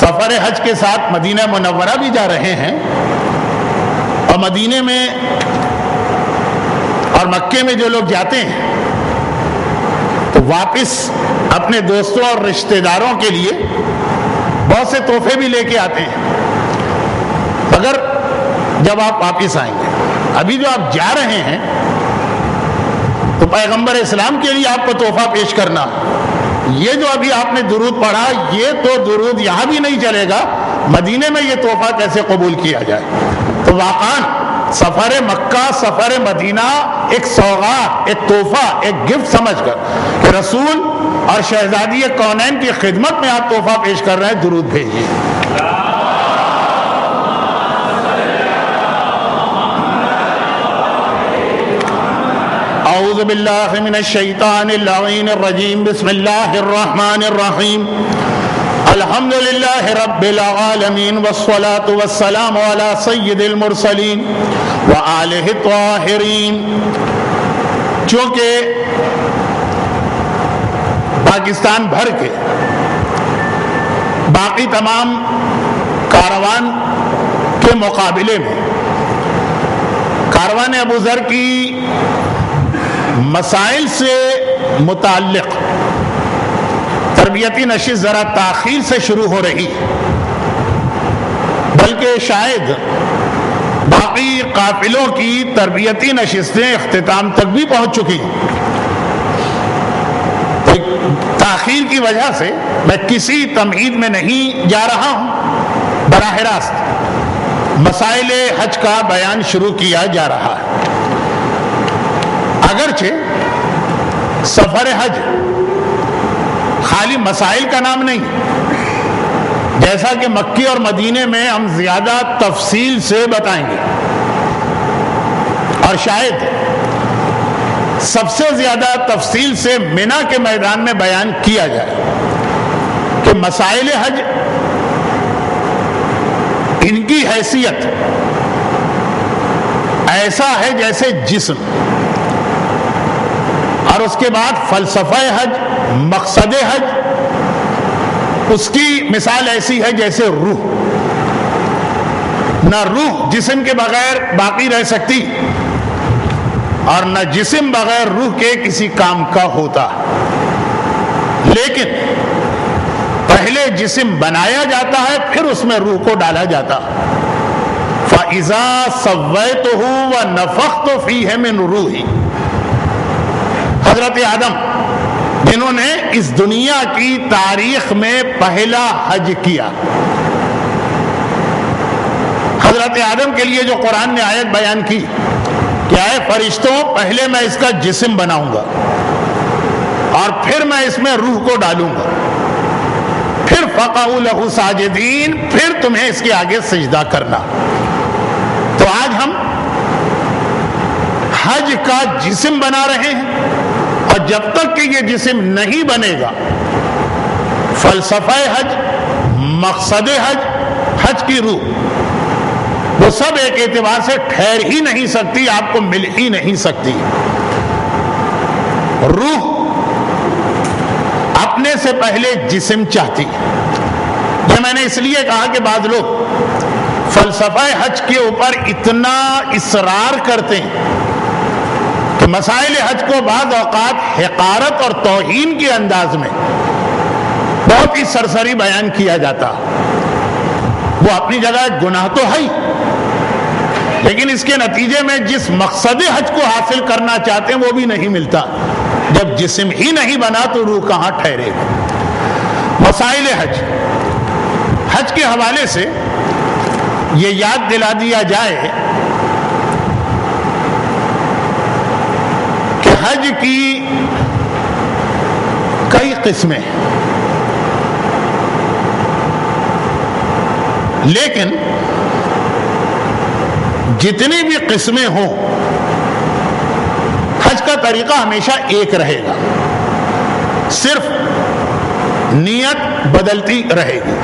سفر حج کے ساتھ مدینہ منورہ بھی جا رہے ہیں، اور مدینے میں اور مکے میں جو لوگ جاتے ہیں تو واپس اپنے دوستوں اور رشتہ داروں کے لیے بہت سے تحفے بھی لے کے آتے ہیں، مگر جب آپ واپس آئیں گے، ابھی جو آپ جا رہے ہیں تو پیغمبر اسلام کے لیے آپ کو تحفہ پیش کرنا، یہ جو ابھی آپ نے درود پڑھا، یہ تو درود یہاں بھی نہیں چلے گا، مدینے میں یہ تحفہ کیسے قبول کیا جائے؟ تو واقعاً سفر مکہ، سفر مدینہ ایک سوغات، ایک تحفہ، ایک گفٹ سمجھ کر کہ رسول اور شہزادی کونین کی خدمت میں آپ تحفہ پیش کر رہے ہیں، درود بھیجیے۔ اعوذ باللہ من الشیطان اللعین الرجیم، بسم اللہ الرحمن الرحیم، الحمد للہ رب العالمین، والصلاة والسلام علی سید المرسلین وآلہ الطاہرین۔ چونکہ پاکستان بھر کے باقی تمام کاروان کے مقابلے میں کاروان ابو ذر کی مسائل سے متعلق تربیتی نشست ذرا تاخیر سے شروع ہو رہی، بلکہ شاید باقی قافلوں کی تربیتی نشستیں اختتام تک بھی پہنچ چکی ہیں۔ تاخیر کی وجہ سے میں کسی تمہید میں نہیں جا رہا ہوں، براہ راست مسائل حج کا بیان شروع کیا جا رہا ہے۔ اگرچہ سفر حج خالی مسائل کا نام نہیں، جیسا کہ مکی اور مدینے میں ہم زیادہ تفصیل سے بتائیں گے، اور شاید سب سے زیادہ تفصیل سے منی کے میدان میں بیان کیا جائے کہ مسائل حج، ان کی حیثیت ایسا ہے جیسے جسم، اور اس کے بعد فلسفہ حج، مقصد حج، اس کی مثال ایسی ہے جیسے روح۔ نہ روح جسم کے بغیر باقی رہ سکتی، اور نہ جسم بغیر روح کے کسی کام کا ہوتا، لیکن پہلے جسم بنایا جاتا ہے، پھر اس میں روح کو ڈالا جاتا۔ فَإِذَا سَوَّيْتُهُ وَنَفَخْتُ فِيهِ مِنْ رُوحِي، حضرت آدم جنہوں نے اس دنیا کی تاریخ میں پہلا حج کیا، حضرت آدم کے لیے جو قرآن نے آیت بیان کی کہ اے فرشتوں، پہلے میں اس کا جسم بناؤں گا اور پھر میں اس میں روح کو ڈالوں گا، پھر فَقَعُوا لَهُ سَاجِدِينَ، پھر تمہیں اس کے آگے سجدہ کرنا۔ تو آج ہم حج کا جسم بنا رہے ہیں، اور جب تک کہ یہ جسم نہیں بنے گا، فلسفہ حج، مقصد حج، حج کی روح، وہ سب ایک اعتبار سے ٹھہر ہی نہیں سکتی، آپ کو مل ہی نہیں سکتی۔ روح اپنے سے پہلے جسم چاہتی، یہ میں نے اس لیے کہا کہ بعض لوگ فلسفہ حج کے اوپر اتنا اصرار کرتے ہیں کہ مسائل حج کو بعض اوقات حقارت اور توہین کے انداز میں بہت ہی سرسری بیان کیا جاتا۔ وہ اپنی جگہ ایک گناہ تو ہے، لیکن اس کے نتیجے میں جس مقصد حج کو حاصل کرنا چاہتے ہیں وہ بھی نہیں ملتا۔ جب جسم ہی نہیں بنا تو روح کہاں ٹھہرے گا؟ مسائل حج، حج کے حوالے سے یہ یاد دلا دیا جائے کہ حج کی کئی قسمیں، لیکن جتنی بھی قسمیں ہوں، حج کا طریقہ ہمیشہ ایک رہے گا، صرف نیت بدلتی رہے گی۔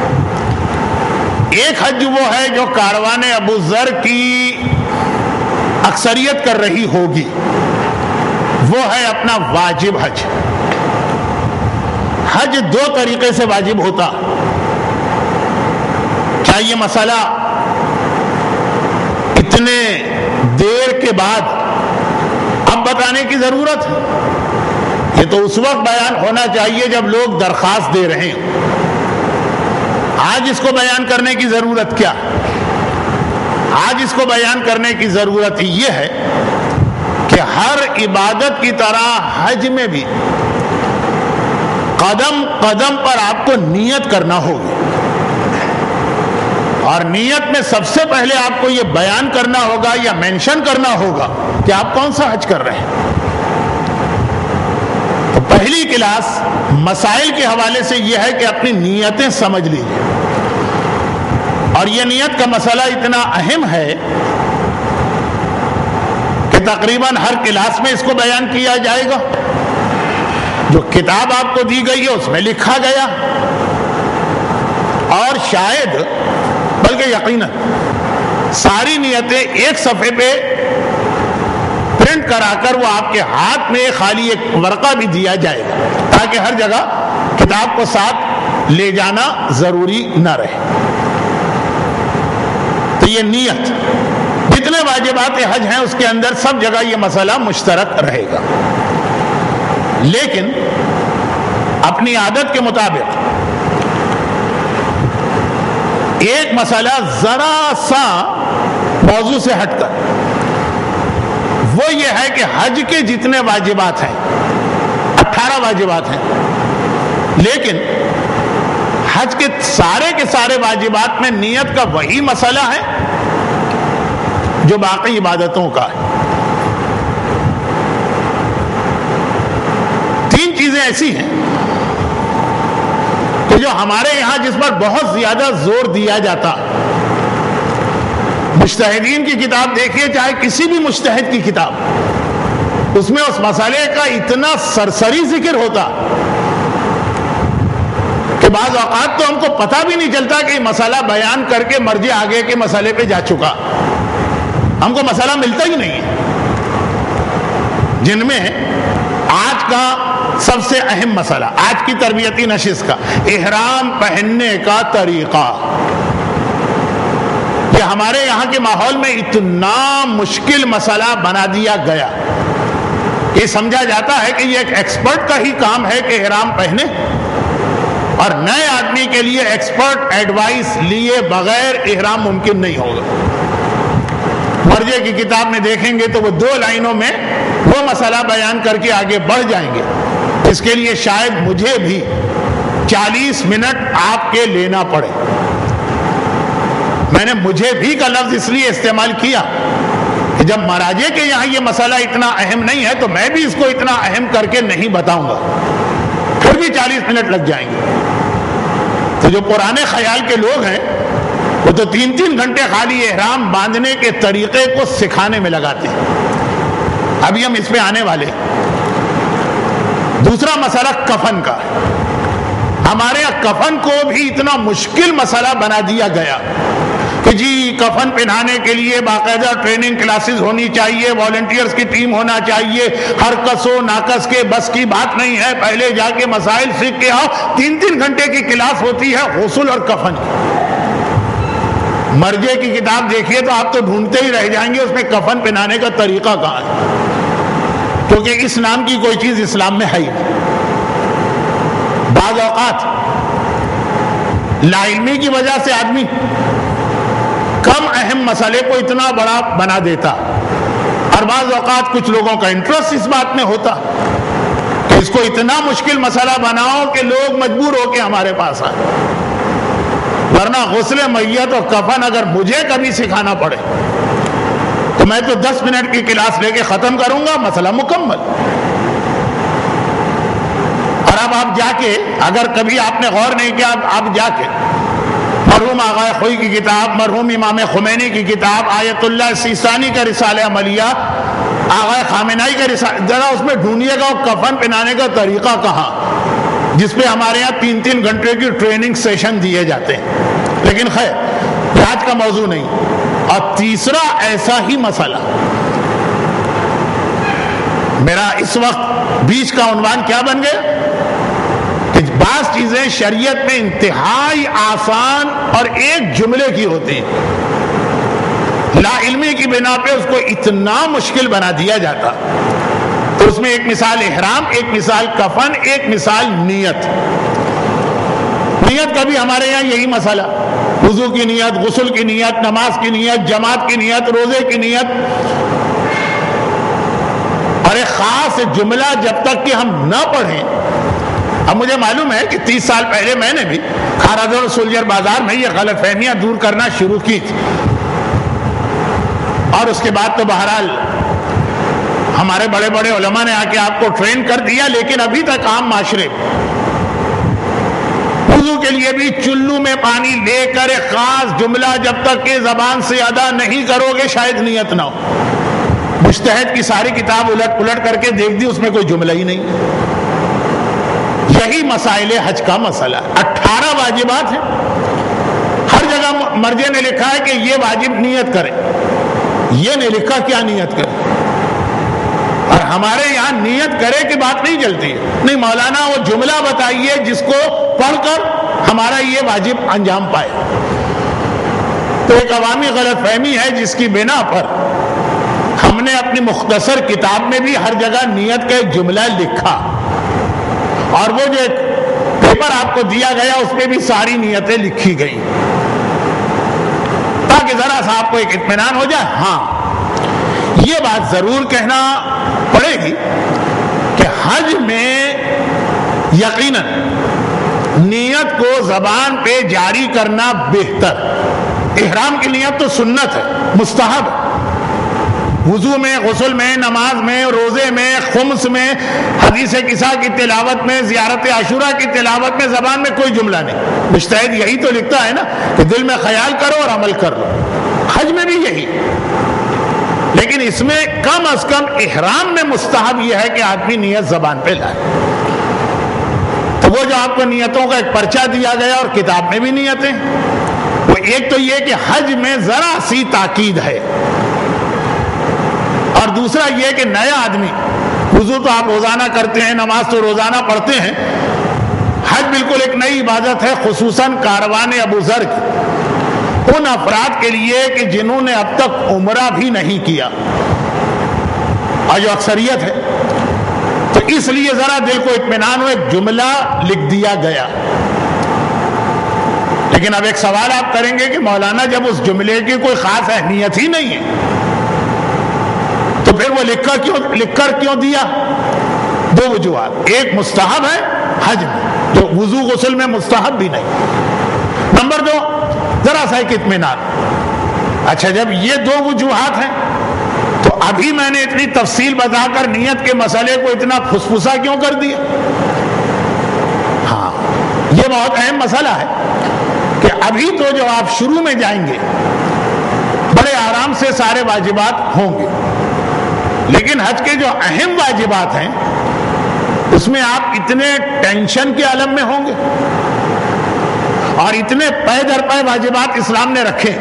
ایک حج وہ ہے جو کاروان ابو ذر کی اکثریت کر رہی ہوگی، وہ ہے اپنا واجب حج۔ حج دو طریقے سے واجب ہوتا، کیا یہ مسئلہ اتنے دیر کے بعد اب بتانے کی ضرورت ہے؟ یہ تو اس وقت بیان ہونا چاہیے جب لوگ درخواست دے رہے ہیں. آج اس کو بیان کرنے کی ضرورت کیا؟ آج اس کو بیان کرنے کی ضرورت یہ ہے کہ ہر عبادت کی طرح حج میں بھی قدم قدم پر آپ کو نیت کرنا ہوگی، اور نیت میں سب سے پہلے آپ کو یہ بیان کرنا ہوگا یا مینشن کرنا ہوگا کہ آپ کون سا حج کر رہے ہیں. تو پہلی کلاس مسائل کے حوالے سے یہ ہے کہ اپنی نیتیں سمجھ لیجیے، اور یہ نیت کا مسئلہ اتنا اہم ہے کہ تقریباً ہر کلاس میں اس کو بیان کیا جائے گا. جو کتاب آپ کو دی گئی ہے اس میں لکھا گیا، اور شاید بلکہ یقیناً ساری نیتیں ایک صفحے پہ پرنٹ کرا کر وہ آپ کے ہاتھ میں خالی ایک ورقہ بھی دیا جائے گا، تاکہ ہر جگہ کتاب کو ساتھ لے جانا ضروری نہ رہے. تو یہ نیت، جتنے واجبات حج ہیں اس کے اندر سب جگہ یہ مسئلہ مشترک رہے گا، لیکن اپنی عادت کے مطابق ایک مسئلہ ذرا سا موضوع سے ہٹ کر، وہ یہ ہے کہ حج کے جتنے واجبات ہیں 18 واجبات ہیں، لیکن حج کے سارے واجبات میں نیت کا وہی مسئلہ ہے جو باقی عبادتوں کا ہے. 3 چیزیں ایسی ہیں کہ جو ہمارے یہاں جس پر بہت زیادہ زور دیا جاتا، مجتہدین کی کتاب دیکھیے، چاہے کسی بھی مجتہد کی کتاب، اس میں اس مسئلے کا اتنا سرسری ذکر ہوتا کہ بعض اوقات تو ہم کو پتہ بھی نہیں چلتا کہ یہ مسئلہ بیان کر کے مرجع آگے کے مسئلے پہ جا چکا، ہم کو مسئلہ ملتا ہی نہیں ہے. جن میں آج کا سب سے اہم مسئلہ، آج کی تربیتی نشست کا احرام پہننے کا طریقہ، یہ ہمارے یہاں کے ماحول میں اتنا مشکل مسئلہ بنا دیا گیا. یہ سمجھا جاتا ہے کہ یہ ایک ایکسپرٹ کا ہی کام ہے کہ احرام پہنے، اور نئے آدمی کے لیے ایکسپرٹ ایڈوائس لیے بغیر احرام ممکن نہیں ہوگا. مرجع کی کتاب میں دیکھیں گے تو وہ 2 لائنوں میں وہ مسئلہ بیان کر کے آگے بڑھ جائیں گے. اس کے لیے شاید مجھے بھی 40 منٹ آپ کے لینا پڑے. میں نے مجھے بھی کا لفظ اس لیے استعمال کیا کہ جب مراجع کے یہاں یہ مسئلہ اتنا اہم نہیں ہے تو میں بھی اس کو اتنا اہم کر کے نہیں بتاؤں گا، پھر بھی 40 منٹ لگ جائیں گے. تو جو پرانے خیال کے لوگ ہیں وہ تو 3 گھنٹے خالی احرام باندھنے کے طریقے کو سکھانے میں لگاتے ہیں. ابھی ہم اس پہ آنے والے. دوسرا مسئلہ کفن کا. ہمارے یہاں کفن کو بھی اتنا مشکل مسئلہ بنا دیا گیا کہ جی کفن پہنانے کے لیے باقاعدہ ٹریننگ کلاسز ہونی چاہیے، والنٹیئرز کی ٹیم ہونا چاہیے، ہر کس و ناقص کے بس کی بات نہیں ہے، پہلے جا کے مسائل سیکھ کے آؤ. 3 گھنٹے کی کلاس ہوتی ہے غسل اور کفن کی. مرجع کی کتاب دیکھیے تو آپ تو ڈھونڈتے ہی رہ جائیں گے اس میں کفن پہنانے کا طریقہ کہاں ہے، کیونکہ اس نام کی کوئی چیز اسلام میں ہے ہی. بعض اوقات لا علمی کی وجہ سے آدمی کم اہم مسئلے کو اتنا بڑا بنا دیتا، اور بعض اوقات کچھ لوگوں کا انٹرسٹ اس بات میں ہوتا کہ اس کو اتنا مشکل مسئلہ بناؤ کہ لوگ مجبور ہو کے ہمارے پاس آئے. ورنہ غسل میت اور کفن اگر مجھے کبھی سکھانا پڑے تو میں تو 10 منٹ کی کلاس لے کے ختم کروں گا، مسئلہ مکمل. اور اب آپ جا کے اگر کبھی آپ نے غور نہیں کیا، آپ جا کے مرحوم آغا خوئی کی کتاب، مرحوم امام خمینی کی کتاب، آیت اللہ سیستانی کا رسالہ عملیہ، آغا خامنائی کا رسالہ، ذرا اس میں ڈھونڈیے گا وہ کفن پہنانے کا طریقہ کہاں، جس پہ ہمارے یہاں 3 گھنٹے کی ٹریننگ سیشن دیے جاتے ہیں. لیکن خیر آج کا موضوع نہیں. اور تیسرا ایسا ہی مسئلہ، میرا اس وقت بیچ کا عنوان کیا بن گیا کہ بعض چیزیں شریعت میں انتہائی آسان اور ایک جملے کی ہوتی ہیں، لا علمی کی بنا پہ اس کو اتنا مشکل بنا دیا جاتا. تو اس میں ایک مثال احرام، ایک مثال کفن، ایک مثال نیت. نیت کا بھی ہمارے یہاں یہی مسئلہ، وضو کی نیت، غسل کی نیت، نماز کی نیت، جماعت کی نیت، روزے کی نیت. اور ایک خاص جملہ جب تک کہ ہم نہ پڑھیں، اب مجھے معلوم ہے کہ 30 سال پہلے میں نے بھی کھارا اور سولجر بازار میں یہ غلط فہمیاں دور کرنا شروع کی تھی، اور اس کے بعد تو بہرحال ہمارے بڑے بڑے علماء نے آ کے آپ کو ٹرین کر دیا. لیکن ابھی تک عام معاشرے وضو کے لیے بھی چلو میں پانی لے کر ایک خاص جملہ جب تک کہ زبان سے ادا نہیں کرو گے شاید نیت نہ ہو. مجتہد کی ساری کتاب الٹ پلٹ کر کے دیکھ دی، اس میں کوئی جملہ ہی نہیں. یہی مسائل حج کا مسئلہ. 18 واجبات ہیں، ہر جگہ مرجع نے لکھا ہے کہ یہ واجب نیت کرے، یہ نہیں لکھا کیا نیت کرے. اور ہمارے یہاں نیت کرے کی بات نہیں چلتی ہے. نہیں، مولانا وہ جملہ بتائیے جس کو پڑھ کر ہمارا یہ واجب انجام پائے. تو ایک عوامی غلط فہمی ہے جس کی بنا پر ہم نے اپنی مختصر کتاب میں بھی ہر جگہ نیت کا ایک جملہ لکھا، اور وہ جو ایک پیپر آپ کو دیا گیا اس میں بھی ساری نیتیں لکھی گئی، تاکہ ذرا سا آپ کو ایک اطمینان ہو جائے. ہاں، یہ بات ضرور کہنا پڑے گی کہ حج میں یقیناً نیت کو زبان پہ جاری کرنا بہتر. احرام کی نیت تو سنت ہے، مستحب. وضو میں، غسل میں، نماز میں، روزے میں، خمس میں، حدیث قصہ کی تلاوت میں، زیارت عاشورہ کی تلاوت میں زبان میں کوئی جملہ نہیں. مجتہد یہی تو لکھتا ہے نا کہ دل میں خیال کرو اور عمل کر لو. حج میں بھی یہی. لیکن اس میں کم از کم احرام میں مستحب یہ ہے کہ آدمی نیت زبان پہ لائے. تو وہ جو آپ کو نیتوں کا ایک پرچہ دیا گیا اور کتاب میں بھی نیتیں، وہ ایک تو یہ کہ حج میں ذرا سی تاکید ہے، اور دوسرا یہ کہ نیا آدمی، وضو تو آپ روزانہ کرتے ہیں، نماز تو روزانہ پڑھتے ہیں، حج بالکل ایک نئی عبادت ہے، خصوصاً کاروان ابو ذر کی ان افراد کے لیے کہ جنہوں نے اب تک عمرہ بھی نہیں کیا، اور جو اکثریت ہے. تو اس لیے ذرا دل کو اطمینان ہو، ایک جملہ لکھ دیا گیا. لیکن اب ایک سوال آپ کریں گے کہ مولانا جب اس جملے کی کوئی خاص اہمیت ہی نہیں ہے تو پھر وہ لکھ کر کیوں دیا؟ 2 وجوہات. ایک مستحب ہے حج میں، جو وضو غسل میں مستحب بھی نہیں. نمبر 2، ذرا سا ایک اطمینان. اچھا، جب یہ 2 وجوہات ہیں تو ابھی میں نے اتنی تفصیل بتا کر نیت کے مسئلے کو اتنا پھسپھسا کیوں کر دیا؟ ہاں، یہ بہت اہم مسئلہ ہے کہ ابھی تو جو آپ شروع میں جائیں گے بڑے آرام سے سارے واجبات ہوں گے، لیکن حج کے جو اہم واجبات ہیں اس میں آپ اتنے ٹینشن کے عالم میں ہوں گے، اور اتنے پے در پے واجبات اسلام نے رکھے.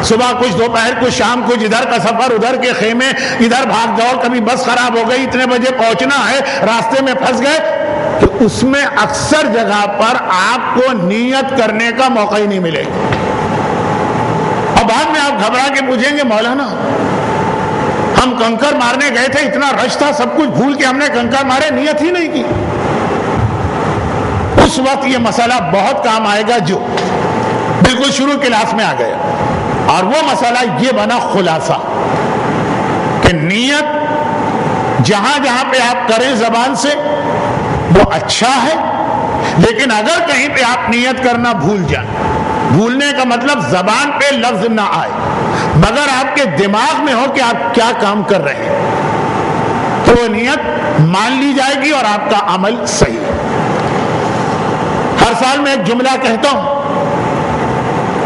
صبح کچھ، دوپہر کچھ، شام کچھ، ادھر کا سفر، ادھر کے خیمے، ادھر بھاگ دوڑ، کبھی بس خراب ہو گئی، اتنے بجے پہنچنا ہے، راستے میں پھنس گئے. کہ اس میں اکثر جگہ پر آپ کو نیت کرنے کا موقع ہی نہیں ملے گا. اور بعد میں آپ گھبرا کے پوچھیں گے مولانا ہم کنکر مارنے گئے تھے، اتنا رش تھا، سب کچھ بھول کے ہم نے کنکر مارے، نیت ہی نہیں کی. اس وقت یہ مسئلہ بہت کام آئے گا جو بالکل شروع کلاس میں آ گیا، اور وہ مسئلہ یہ بنا خلاصہ کہ نیت جہاں جہاں پہ آپ کریں زبان سے وہ اچھا ہے، لیکن اگر کہیں پہ آپ نیت کرنا بھول جائیں، بھولنے کا مطلب زبان پہ لفظ نہ آئے مگر آپ کے دماغ میں ہو کہ آپ کیا کام کر رہے ہیں، تو وہ نیت مان لی جائے گی اور آپ کا عمل صحیح ہے. ہر سال میں ایک جملہ کہتا ہوں،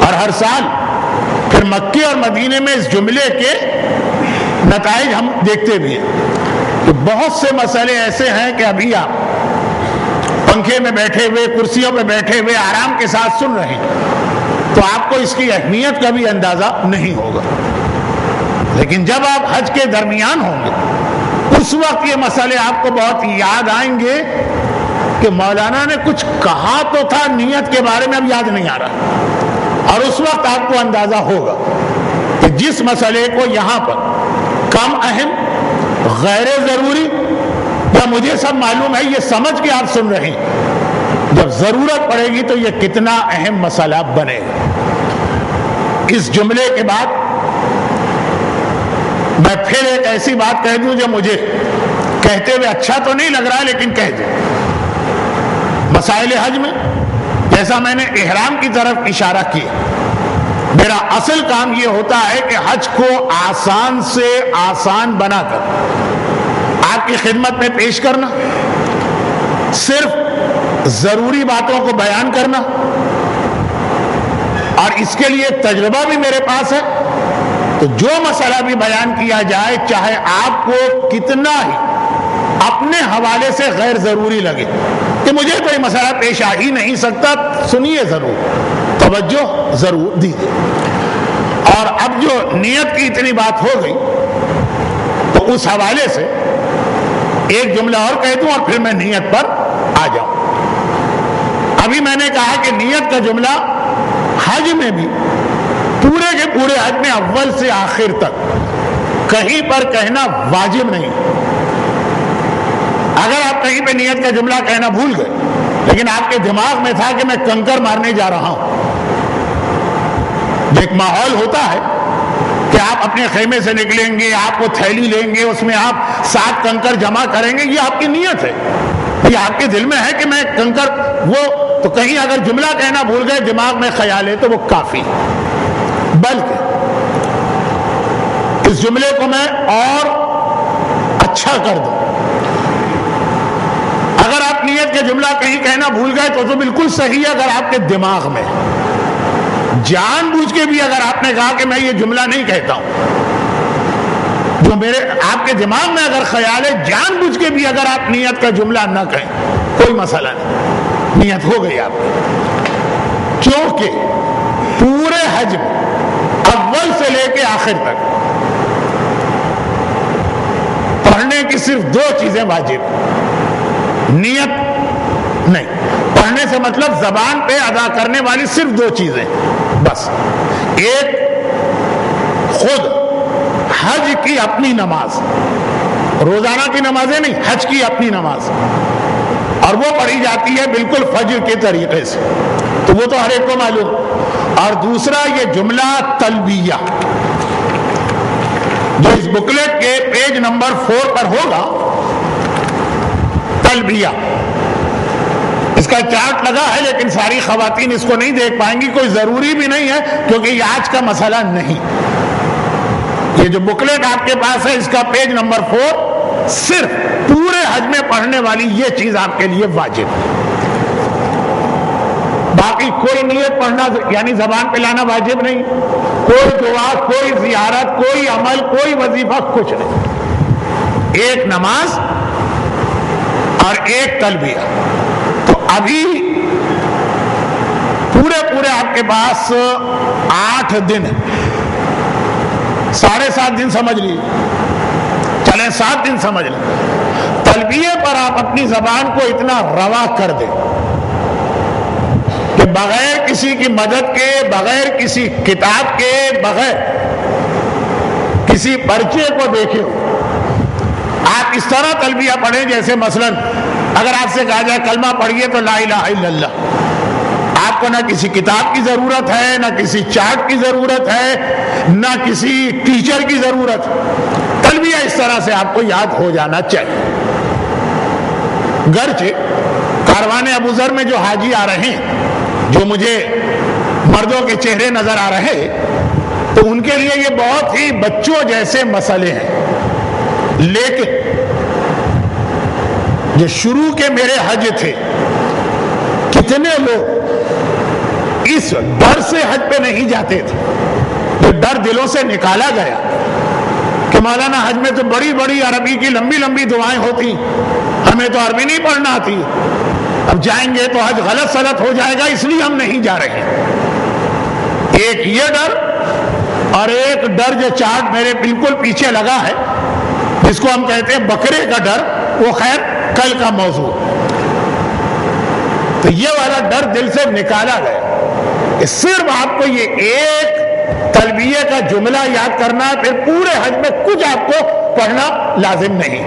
اور ہر سال پھر مکے اور مدینے میں اس جملے کے نتائج ہم دیکھتے بھی ہیں. کہ بہت سے مسئلے ایسے ہیں کہ ابھی آپ پنکھے میں بیٹھے ہوئے، کرسیوں پہ بیٹھے ہوئے آرام کے ساتھ سن رہے ہیں تو آپ کو اس کی اہمیت کا بھی اندازہ نہیں ہوگا، لیکن جب آپ حج کے درمیان ہوں گے اس وقت یہ مسئلے آپ کو بہت یاد آئیں گے کہ مولانا نے کچھ کہا تو تھا نیت کے بارے میں، اب یاد نہیں آ رہا، اور اس وقت آپ کو اندازہ ہوگا کہ جس مسئلے کو یہاں پر کم اہم، غیر ضروری یا مجھے سب معلوم ہے یہ سمجھ کے آپ سن رہے ہیں، جب ضرورت پڑے گی تو یہ کتنا اہم مسئلہ بنے گا۔ اس جملے کے بعد میں پھر ایک ایسی بات کہہ دوں جو مجھے کہتے ہوئے اچھا تو نہیں لگ رہا لیکن کہہ دوں۔ مسائل حج میں جیسا میں نے احرام کی طرف اشارہ کیا، میرا اصل کام یہ ہوتا ہے کہ حج کو آسان سے آسان بنا کر آپ کی خدمت میں پیش کرنا، صرف ضروری باتوں کو بیان کرنا، اور اس کے لیے تجربہ بھی میرے پاس ہے، تو جو مسئلہ بھی بیان کیا جائے چاہے آپ کو کتنا ہی اپنے حوالے سے غیر ضروری لگے کہ مجھے کوئی مسئلہ پیش آ ہی نہیں سکتا، سنیے ضرور، توجہ ضرور دیجیے۔ اور اب جو نیت کی اتنی بات ہو گئی تو اس حوالے سے ایک جملہ اور کہہ دوں اور پھر میں نیت پر آ جاؤں۔ ابھی میں نے کہا کہ نیت کا جملہ حج میں بھی پورے کے پورے حج میں اول سے آخر تک کہیں پر کہنا واجب نہیں۔ اگر آپ کہیں پہ نیت کا جملہ کہنا بھول گئے لیکن آپ کے دماغ میں تھا کہ میں کنکر مارنے جا رہا ہوں، ایک ماحول ہوتا ہے کہ آپ اپنے خیمے سے نکلیں گے، آپ وہ تھیلی لیں گے، اس میں آپ 7 کنکر جمع کریں گے، یہ آپ کی نیت ہے، یہ آپ کے دل میں ہے کہ میں کنکر وہ، تو کہیں اگر جملہ کہنا بھول گئے دماغ میں خیال ہے تو وہ کافی، بلکہ اس جملے کو میں اور اچھا کر دوں۔ اگر آپ نیت کے جملہ کہیں کہنا بھول گئے تو بالکل صحیح ہے، اگر آپ کے دماغ میں جان بوجھ کے بھی اگر آپ نے کہا کہ میں یہ جملہ نہیں کہتا ہوں، جو میرے آپ کے دماغ میں اگر خیال ہے، جان بوجھ کے بھی اگر آپ نیت کا جملہ نہ کہیں کوئی مسئلہ نہیں، نیت ہو گئی آپ کی، کیونکہ پورے حج میں اول سے لے کے آخر تک پڑھنے کی صرف 2 چیزیں واجب، نیت نہیں، پڑھنے سے مطلب زبان پہ ادا کرنے والی صرف 2 چیزیں بس، ایک خود حج کی اپنی نماز، روزانہ کی نمازیں نہیں، حج کی اپنی نماز، اور وہ پڑھی جاتی ہے بالکل فجر کے طریقے سے، تو وہ تو ہر ایک کو معلوم، اور دوسرا یہ جملہ تلبیہ جو اس بکلیٹ کے پیج نمبر 4 پر ہوگا، تلبیہ، اس کا چارٹ لگا ہے لیکن ساری خواتین اس کو نہیں دیکھ پائیں گی، کوئی ضروری بھی نہیں ہے کیونکہ یہ آج کا مسئلہ نہیں۔ یہ جو بکلیٹ آپ کے پاس ہے اس کا پیج نمبر 4 صرف پورے حج میں پڑھنے والی یہ چیز آپ کے لیے واجب، باقی کوئی نیت پڑھنا یعنی زبان پہ لانا واجب نہیں، کوئی دعا، کوئی زیارت، کوئی عمل، کوئی وظیفہ، کچھ نہیں، ایک نماز اور ایک تلبیہ۔ تو ابھی پورے آپ کے پاس 8 دن، 7.5 دن سمجھ لیجیے، چلیں 7 دن سمجھ لیں، تلبیہ پر آپ اپنی زبان کو اتنا روا کر دیں کہ بغیر کسی کی مدد کے، بغیر کسی کتاب کے، بغیر کسی پرچے کو دیکھے آپ اس طرح تلبیہ پڑھیں جیسے مثلا اگر آپ سے کہا جائے کلمہ پڑھیے تو لا الہ الا اللہ، آپ کو نہ کسی کتاب کی ضرورت ہے، نہ کسی چارٹ کی ضرورت ہے، نہ کسی ٹیچر کی ضرورت، تلبیہ اس طرح سے آپ کو یاد ہو جانا چاہیے۔ گرچہ کاروان ابو ذر میں جو حاجی آ رہے ہیں، جو مجھے مردوں کے چہرے نظر آ رہے تو ان کے لیے یہ بہت ہی بچوں جیسے مسئلے ہیں، لیکن جو شروع کے میرے حج تھے کتنے لوگ اس ڈر سے حج پہ نہیں جاتے تھے، جو ڈر دلوں سے نکالا گیا کہ مولانا حج میں تو بڑی بڑی عربی کی لمبی لمبی دعائیں ہوتی، ہمیں تو عربی نہیں پڑھنا آتی، اب جائیں گے تو حج غلط سلط ہو جائے گا اس لیے ہم نہیں جا رہے۔ ایک یہ ڈر اور ایک ڈر جو چارٹ میرے بالکل پیچھے لگا ہے جس کو ہم کہتے ہیں بکرے کا ڈر، وہ خیر کل کا موضوع۔ تو یہ والا ڈر دل سے نکالا گیا کہ صرف آپ کو یہ ایک تلبیہ کا جملہ یاد کرنا ہے، پھر پورے حج میں کچھ آپ کو پڑھنا لازم نہیں۔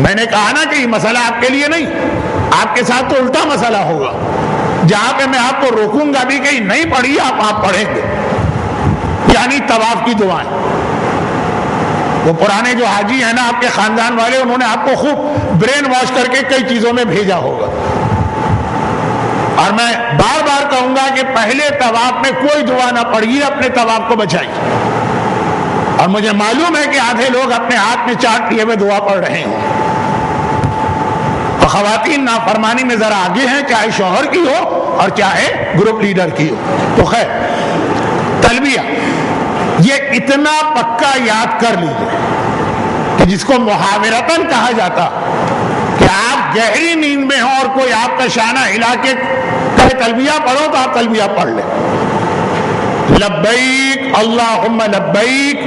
میں نے کہا نا کہ یہ مسئلہ آپ کے لیے نہیں، آپ کے ساتھ تو الٹا مسئلہ ہوگا، جہاں پہ میں آپ کو روکوں گا بھی کہ نہیں پڑھیے، آپ پڑھیں گے، یعنی طواف کی دعائیں۔ وہ پرانے جو حاجی ہیں نا آپ کے خاندان والے، انہوں نے آپ کو خوب برین واش کر کے کئی چیزوں میں بھیجا ہوگا، اور میں بار بار کہوں گا کہ پہلے طواف میں کوئی دعا نہ پڑھیے، اپنے طواف کو بچائیے۔ اور مجھے معلوم ہے کہ آدھے لوگ اپنے ہاتھ میں چاٹ لیے ہوئے دعا پڑھ رہے ہوں، اور خواتین نافرمانی میں ذرا آگے ہیں، چاہے شوہر کی ہو اور چاہے گروپ لیڈر کی ہو۔ تو خیر، تلبیہ یہ اتنا پکا یاد کر لیجیے کہ جس کو محاورتاً کہا جاتا کہ آپ گہری نیند میں ہوں اور کوئی آپ کا شانہ ہلا کے کہے تلبیہ پڑھو تو آپ تلبیہ پڑھ لیں۔ لبیک اللہم لبیک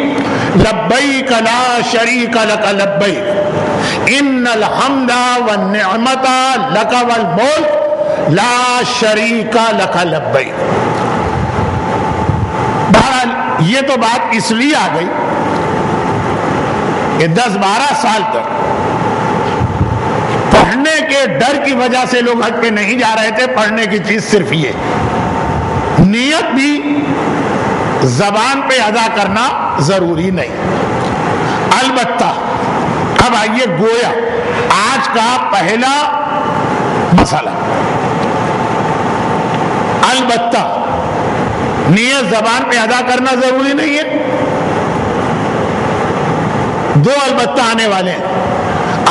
لبیک لا شریک لک لبیک ان الحمد والنعمت لک والملک لا شریک لک لبیک۔ بہرحال یہ تو بات اس لیے آ گئی کہ 10-12 سال تک پڑھنے کے ڈر کی وجہ سے لوگ حج پہ نہیں جا رہے تھے۔ پڑھنے کی چیز صرف یہ، نیت بھی زبان پہ ادا کرنا ضروری نہیں۔ البتہ اب آئیے گویا آج کا پہلا مسئلہ، البتہ نیت زبان پہ ادا کرنا ضروری نہیں ہے۔ دو البتہ آنے والے ہیں۔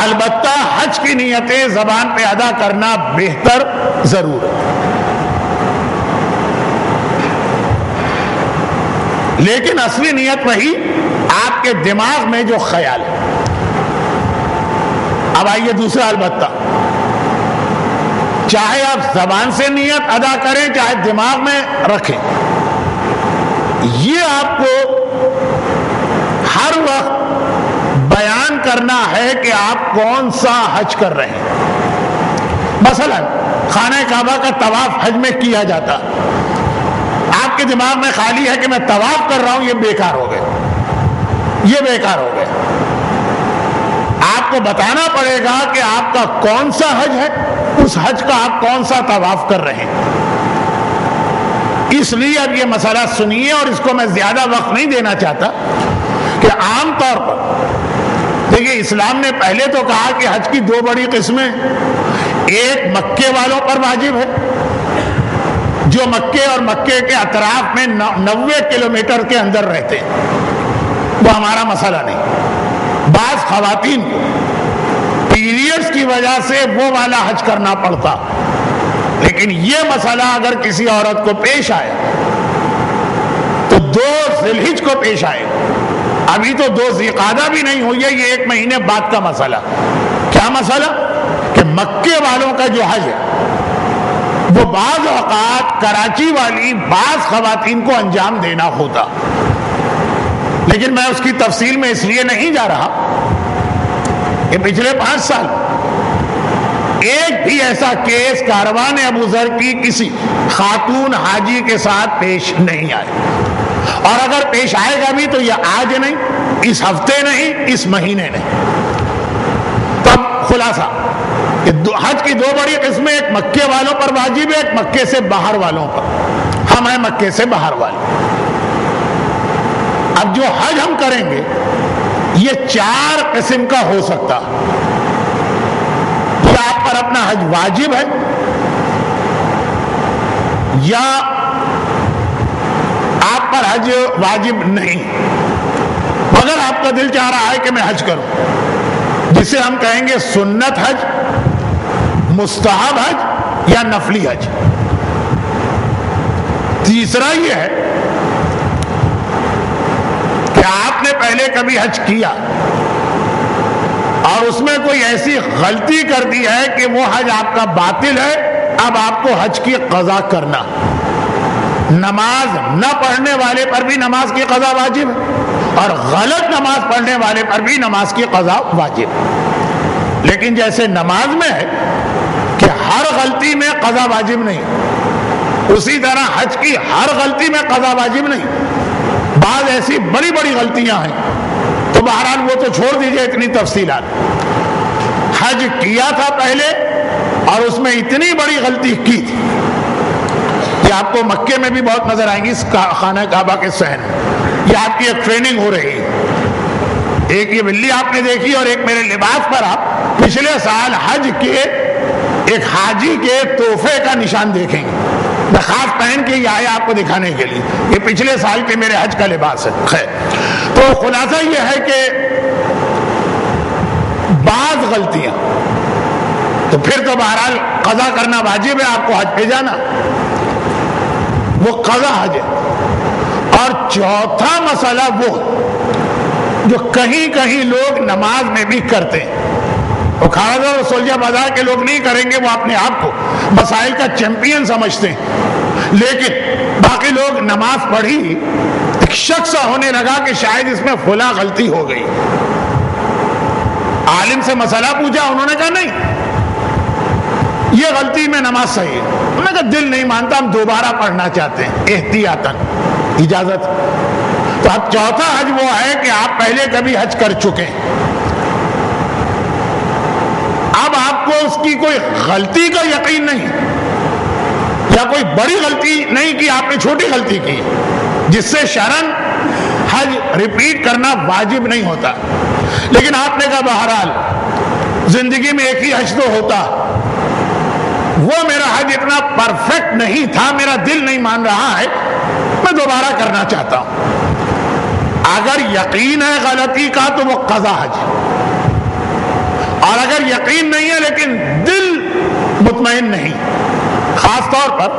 البتہ حج کی نیتیں زبان پہ ادا کرنا بہتر ضرور ہے، لیکن اصلی نیت وہی آپ کے دماغ میں جو خیال ہے۔ اب آئیے دوسرا البتہ، چاہے آپ زبان سے نیت ادا کریں چاہے دماغ میں رکھیں، یہ آپ کو ہر وقت بیان کرنا ہے کہ آپ کون سا حج کر رہے ہیں۔ مثلا خانہ کعبہ کا طواف حج میں کیا جاتا، آپ کے دماغ میں خالی ہے کہ میں طواف کر رہا ہوں، یہ بیکار ہو گئے، یہ بیکار ہو گئے۔ آپ کو بتانا پڑے گا کہ آپ کا کون سا حج ہے، اس حج کا آپ کون سا طواف کر رہے ہیں۔ اس لیے اب یہ مسئلہ سنیے، اور اس کو میں زیادہ وقت نہیں دینا چاہتا کہ عام طور پر دیکھیے اسلام نے پہلے تو کہا کہ حج کی دو بڑی قسمیں، ایک مکے والوں پر واجب ہے جو مکے اور مکے کے اطراف میں 90 کلومیٹر کے اندر رہتے ہیں، وہ ہمارا مسئلہ نہیں۔ بعض خواتین کو پیریڈز کی وجہ سے وہ والا حج کرنا پڑتا، لیکن یہ مسئلہ اگر کسی عورت کو پیش آئے تو 2 ذی الحجہ کو پیش آئے، ابھی تو 2 ذی القعدہ بھی نہیں ہوئی ہے، یہ 1 مہینے بعد کا مسئلہ۔ کیا مسئلہ؟ کہ مکے والوں کا جو حج ہے وہ بعض اوقات کراچی والی بعض خواتین کو انجام دینا ہوتا، لیکن میں اس کی تفصیل میں اس لیے نہیں جا رہا کہ پچھلے 5 سال ایک بھی ایسا کیس کاروان ابو ذر کی کسی خاتون حاجی کے ساتھ پیش نہیں آئے، اور اگر پیش آئے گا بھی تو یہ آج نہیں، اس ہفتے نہیں، اس مہینے نہیں۔ تب خلاصہ کہ حج کی 2 بڑی قسمیں، ایک مکے والوں پر واجب ہے، ایک مکے سے باہر والوں پر۔ ہم ہیں مکے سے باہر والے۔ اب جو حج ہم کریں گے یہ 4 قسم کا ہو سکتا، یا آپ پر اپنا حج واجب ہے، یا آپ پر حج واجب نہیں مگر آپ کا دل چاہ رہا ہے کہ میں حج کروں، جسے ہم کہیں گے سنت حج، مستحب حج یا نفلی حج۔ تیسرا یہ ہے کہ آپ نے پہلے کبھی حج کیا اور اس میں کوئی ایسی غلطی کر دی ہے کہ وہ حج آپ کا باطل ہے، اب آپ کو حج کی قضا کرنا۔ نماز نہ پڑھنے والے پر بھی نماز کی قضا واجب ہے، اور غلط نماز پڑھنے والے پر بھی نماز کی قضا واجب ہے۔ لیکن جیسے نماز میں ہے کہ ہر غلطی میں قضا واجب نہیں، اسی طرح حج کی ہر غلطی میں قضا واجب نہیں، بعض ایسی بڑی بڑی غلطیاں ہیں تو بہرحال وہ تو چھوڑ دیجئے اتنی تفصیلات۔ حج کیا تھا پہلے اور اس میں اتنی بڑی غلطی کی تھی، یہ آپ کو مکے میں بھی بہت نظر آئیں گی، اس خانہ کعبہ کے صحن میں یہ آپ کی ایک ٹریننگ ہو رہی ہے۔ ایک یہ بلی آپ نے دیکھی اور ایک میرے لباس پر آپ پچھلے سال حج کے ایک حاجی کے تحفے کا نشان دیکھیں گے، میں خاص پہن کے یہ آیا آپ کو دکھانے کے لیے، یہ پچھلے سال کے میرے حج کا لباس ہے۔ خیر، تو خلاصہ یہ ہے کہ بعض غلطیاں تو پھر تو بہرحال قضا کرنا واجب ہے، آپ کو حج پہ جانا، وہ قضا حج ہے۔ اور چوتھا مسئلہ وہ جو کہیں کہیں لوگ نماز میں بھی کرتے ہیں، وہ کھاڑا اور سولجہ بازار کے لوگ نہیں کریں گے، وہ اپنے آپ کو مسائل کا چیمپئن سمجھتے ہیں، لیکن باقی لوگ نماز پڑھی ایک شک سا ہونے لگا کہ شاید اس میں فلاں غلطی ہو گئی، عالم سے مسئلہ پوچھا، انہوں نے کہا نہیں یہ غلطی میں نماز صحیح ہے، انہوں نے کہا دل نہیں مانتا، ہم دوبارہ پڑھنا چاہتے ہیں احتیاطاً، اجازت۔ تو اب چوتھا حج وہ ہے کہ آپ پہلے کبھی حج کر چکے، اب آپ کو اس کی کوئی غلطی کا یقین نہیں یا کوئی بڑی غلطی نہیں کی، آپ نے چھوٹی غلطی کی جس سے شرعاً حج ریپیٹ کرنا واجب نہیں ہوتا، لیکن آپ نے کہا بہرحال زندگی میں ایک ہی حج تو ہوتا، وہ میرا حج اتنا پرفیکٹ نہیں تھا، میرا دل نہیں مان رہا ہے، میں دوبارہ کرنا چاہتا ہوں۔ اگر یقین ہے غلطی کا تو وہ قضا حج، اور اگر یقین نہیں ہے لیکن دل مطمئن نہیں، خاص طور پر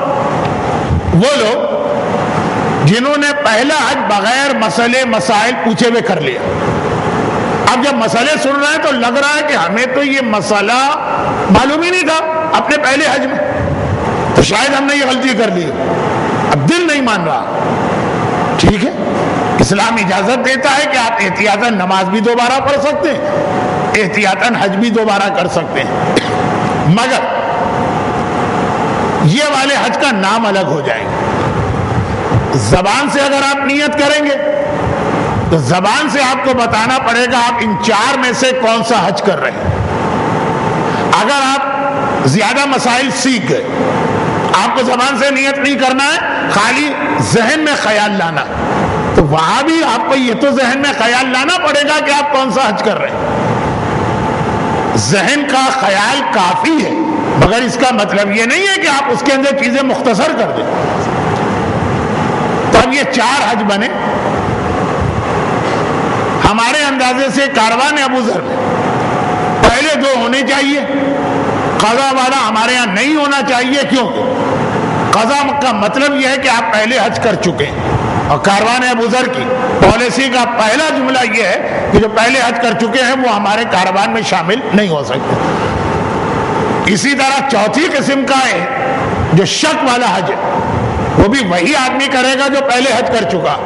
وہ لوگ جنہوں نے پہلا حج بغیر مسئلے مسائل پوچھے ہوئے کر لیا، اب جب مسئلے سن رہے ہیں تو لگ رہا ہے کہ ہمیں تو یہ مسئلہ معلوم ہی نہیں تھا اپنے پہلے حج میں، تو شاید ہم نے یہ غلطی کر لی، اب دل نہیں مان رہا۔ ٹھیک ہے، اسلام اجازت دیتا ہے کہ آپ احتیاطاً نماز بھی دوبارہ پڑھ سکتے ہیں، احتیاطاً حج بھی دوبارہ کر سکتے ہیں، مگر یہ والے حج کا نام الگ ہو جائے گا۔ زبان سے اگر آپ نیت کریں گے تو زبان سے آپ کو بتانا پڑے گا آپ ان چار میں سے کون سا حج کر رہے ہیں۔ اگر آپ زیادہ مسائل سیکھ گئے، آپ کو زبان سے نیت نہیں کرنا ہے، خالی ذہن میں خیال لانا، تو وہاں بھی آپ کو یہ تو ذہن میں خیال لانا پڑے گا کہ آپ کون سا حج کر رہے ہیں۔ ذہن کا خیال کافی ہے، مگر اس کا مطلب یہ نہیں ہے کہ آپ اس کے اندر چیزیں مختصر کر دیں۔ تو اب یہ چار حج بنے، ہمارے اندازے سے کاروان ابو ذر میں پہلے دو ہونے چاہیے، قضا والا ہمارے ہاں نہیں ہونا چاہیے، کیوں؟ قضا کا مطلب یہ ہے کہ آپ پہلے حج کر چکے ہیں، اور کاروان ابو ذر کی پالیسی کا پہلا جملہ یہ ہے کہ جو پہلے حج کر چکے ہیں وہ ہمارے کاروان میں شامل نہیں ہو سکتے۔ اسی طرح چوتھی قسم کا ہے جو شک والا حج ہے، وہ بھی وہی آدمی کرے گا جو پہلے حج کر چکا،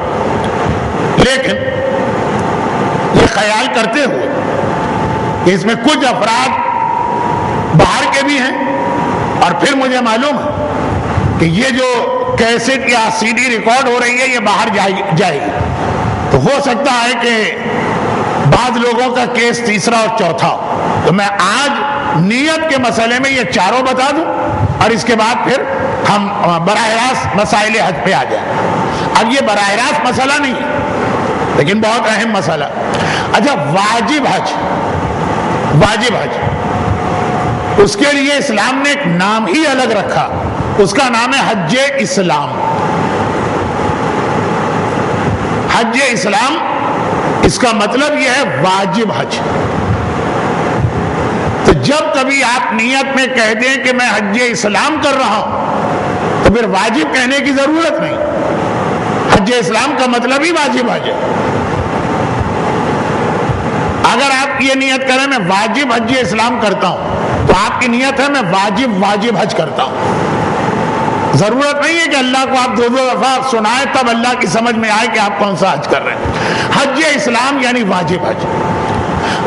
لیکن یہ خیال کرتے ہوئے کہ اس میں کچھ افراد باہر کے بھی ہیں، اور پھر مجھے معلوم ہے کہ یہ جو کیسٹ یا سی ڈی ریکارڈ ہو رہی ہے یہ باہر جائے گی، تو ہو سکتا ہے کہ بعض لوگوں کا کیس تیسرا اور چوتھا ہو، تو میں آج نیت کے مسئلے میں یہ چاروں بتا دوں، اور اس کے بعد پھر ہم براہ راست مسائل حج پہ آ جائیں۔ اب یہ براہ راست مسئلہ نہیں ہے لیکن بہت اہم مسئلہ۔ اچھا، واجب حج، واجب حج، اس کے لیے اسلام نے ایک نام ہی الگ رکھا، اس کا نام ہے حج اسلام۔ حج اسلام، اس کا مطلب یہ ہے واجب حج۔ تو جب کبھی آپ نیت میں کہہ دیں کہ میں حج اسلام کر رہا ہوں تو پھر واجب کہنے کی ضرورت نہیں، حج اسلام کا مطلب ہی واجب حج ہے۔ اگر آپ یہ نیت کریں میں واجب حج اسلام کرتا ہوں تو آپ کی نیت ہے میں واجب حج کرتا ہوں۔ ضرورت نہیں ہے کہ اللہ کو آپ دو دفعہ سنائیں تب اللہ کی سمجھ میں آئے کہ آپ کون سا حج کر رہے ہیں۔ حج اسلام یعنی واجب حج۔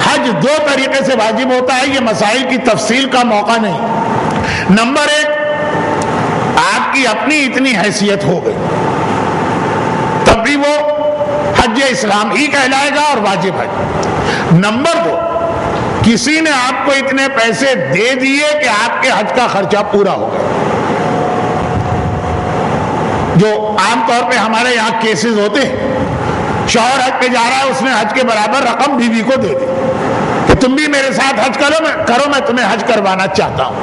حج دو طریقے سے واجب ہوتا ہے، یہ مسائل کی تفصیل کا موقع نہیں، نمبر ایک، آپ کی اپنی اتنی حیثیت ہو گئی تب بھی وہ حج اسلام ہی کہلائے گا اور واجب حج۔ نمبر دو، کسی نے آپ کو اتنے پیسے دے دیے کہ آپ کے حج کا خرچہ پورا ہو گیا۔ جو عام طور پہ ہمارے یہاں کیسز ہوتے ہیں، شوہر حج پہ جا رہا ہے، اس نے حج کے برابر رقم بیوی کو دے دی کہ تم بھی میرے ساتھ حج کرو، میں تمہیں حج کروانا چاہتا ہوں۔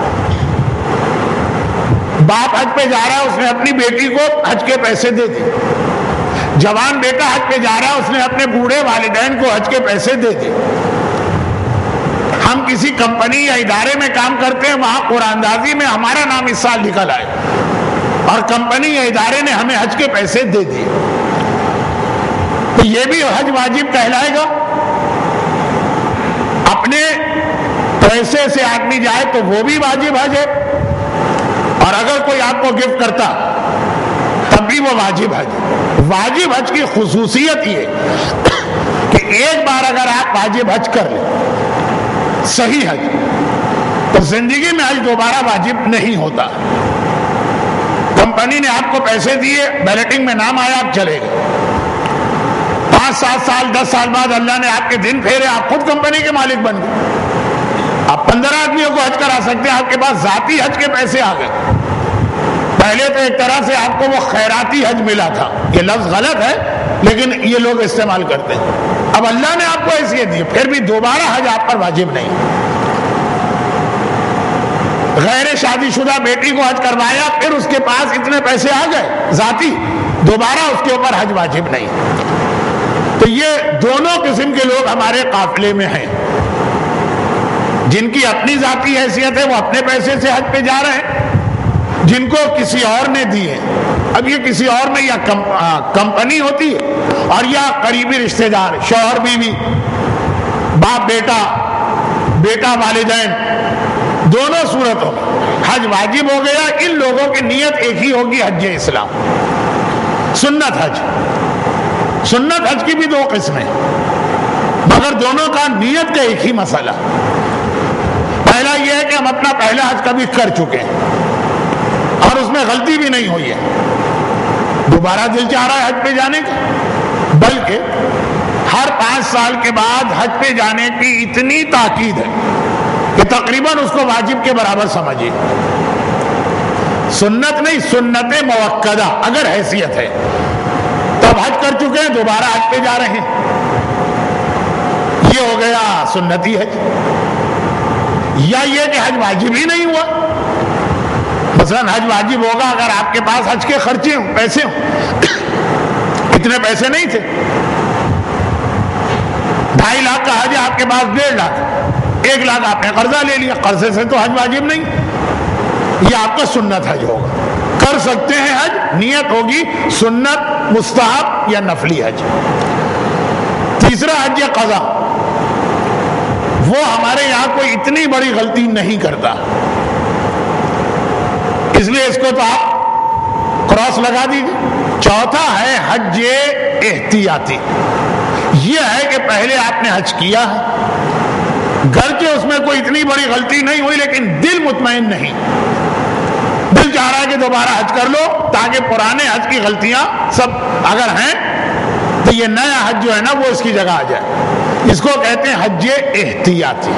باپ حج پہ جا رہا ہے، اس نے اپنی بیٹی کو حج کے پیسے دے دی۔ جوان بیٹا حج پہ جا رہا ہے، اس نے اپنے بوڑھے والدین کو حج کے پیسے دے دی۔ ہم کسی کمپنی یا ادارے میں کام کرتے ہیں، وہاں قرآن اندازی میں ہمارا نام اس سال نکل آئے اور کمپنی یا ادارے نے ہمیں حج کے پیسے دے دیے، تو یہ بھی حج واجب کہلائے گا؟ اپنے پیسے سے آدمی جائے تو وہ بھی واجب حج ہے، اور اگر کوئی آپ کو گفٹ کرتا تب بھی وہ واجب حج۔ واجب حج کی خصوصیت یہ کہ ایک بار اگر آپ واجب حج کر لیں، صحیح حج، تو زندگی میں حج دوبارہ واجب نہیں ہوتا۔ کمپنی نے آپ کو پیسے دیے، بیلٹنگ میں نام آیا، آپ چلے گئے، 5 7 سال 10 سال بعد اللہ نے آپ کے دن پھیرے، آپ خود کمپنی کے مالک بن گئے، آپ 15 آدمیوں کو حج کرا سکتے ہیں، آپ کے پاس ذاتی حج کے پیسے آ گئے۔ پہلے تو ایک طرح سے آپ کو وہ خیراتی حج ملا تھا، یہ لفظ غلط ہے لیکن یہ لوگ استعمال کرتے ہیں۔ اب اللہ نے آپ کو حیثیت دی، پھر بھی دوبارہ حج آپ پر واجب نہیں۔ غیر شادی شدہ بیٹی کو حج کروایا، پھر اس کے پاس اتنے پیسے آ گئے ذاتی، دوبارہ اس کے اوپر حج واجب نہیں۔ تو یہ دونوں قسم کے لوگ ہمارے قافلے میں ہیں، جن کی اپنی ذاتی حیثیت ہے، وہ اپنے پیسے سے حج پہ جا رہے ہیں، جن کو کسی اور نے دیے۔ اب یہ کسی اور میں یا کمپنی ہوتی ہے اور یا قریبی رشتہ دار، شوہر بیوی، باپ بیٹا، بیٹا والدین، دونوں صورتوں میں حج واجب ہو گیا۔ ان لوگوں کی نیت ایک ہی ہوگی، حج اسلام۔ سنت حج، سنت حج کی بھی 2 قسمیں، مگر دونوں کا نیت کا ایک ہی مسئلہ۔ پہلا یہ ہے کہ ہم اپنا پہلا حج کبھی کر چکے ہیں اور اس میں غلطی بھی نہیں ہوئی ہے، دوبارہ دل چاہ رہا ہے حج پہ جانے کا، بلکہ ہر 5 سال کے بعد حج پہ جانے کی اتنی تاکید ہے کہ تقریباً اس کو واجب کے برابر سمجھیے۔ سنت نہیں، سنت موقدہ اگر حیثیت ہے، تب حج کر چکے ہیں، دوبارہ حج پہ جا رہے ہیں، یہ ہو گیا سنتی حج۔ یا یہ کہ حج واجب ہی نہیں ہوا، مثلا حج واجب ہوگا اگر آپ کے پاس حج کے خرچے ہوں، پیسے ہوں، اتنے پیسے نہیں تھے، 2.5 لاکھ کا حج ہے، آپ کے پاس 1.5 لاکھ، 1 لاکھ آپ نے قرضہ لے لیا، قرضے سے تو حج واجب نہیں، یہ آپ کا سنت حج ہوگا، کر سکتے ہیں حج، نیت ہوگی سنت، مستحب یا نفلی حج۔ تیسرا حج قضا، وہ ہمارے یہاں کوئی اتنی بڑی غلطی نہیں کرتا، اس لیے اس کو تو آپ کراس لگا دیجیے۔ چوتھا ہے حج احتیاطی، یہ ہے کہ پہلے آپ نے حج کیا ہے، گرچہ اس میں کوئی اتنی بڑی غلطی نہیں ہوئی، لیکن دل مطمئن نہیں، دل چاہ رہا ہے کہ دوبارہ حج کر لو تاکہ پرانے حج کی غلطیاں سب اگر ہیں تو یہ نیا حج جو ہے نا وہ اس کی جگہ آ جائے، اس کو کہتے ہیں حج احتیاطی۔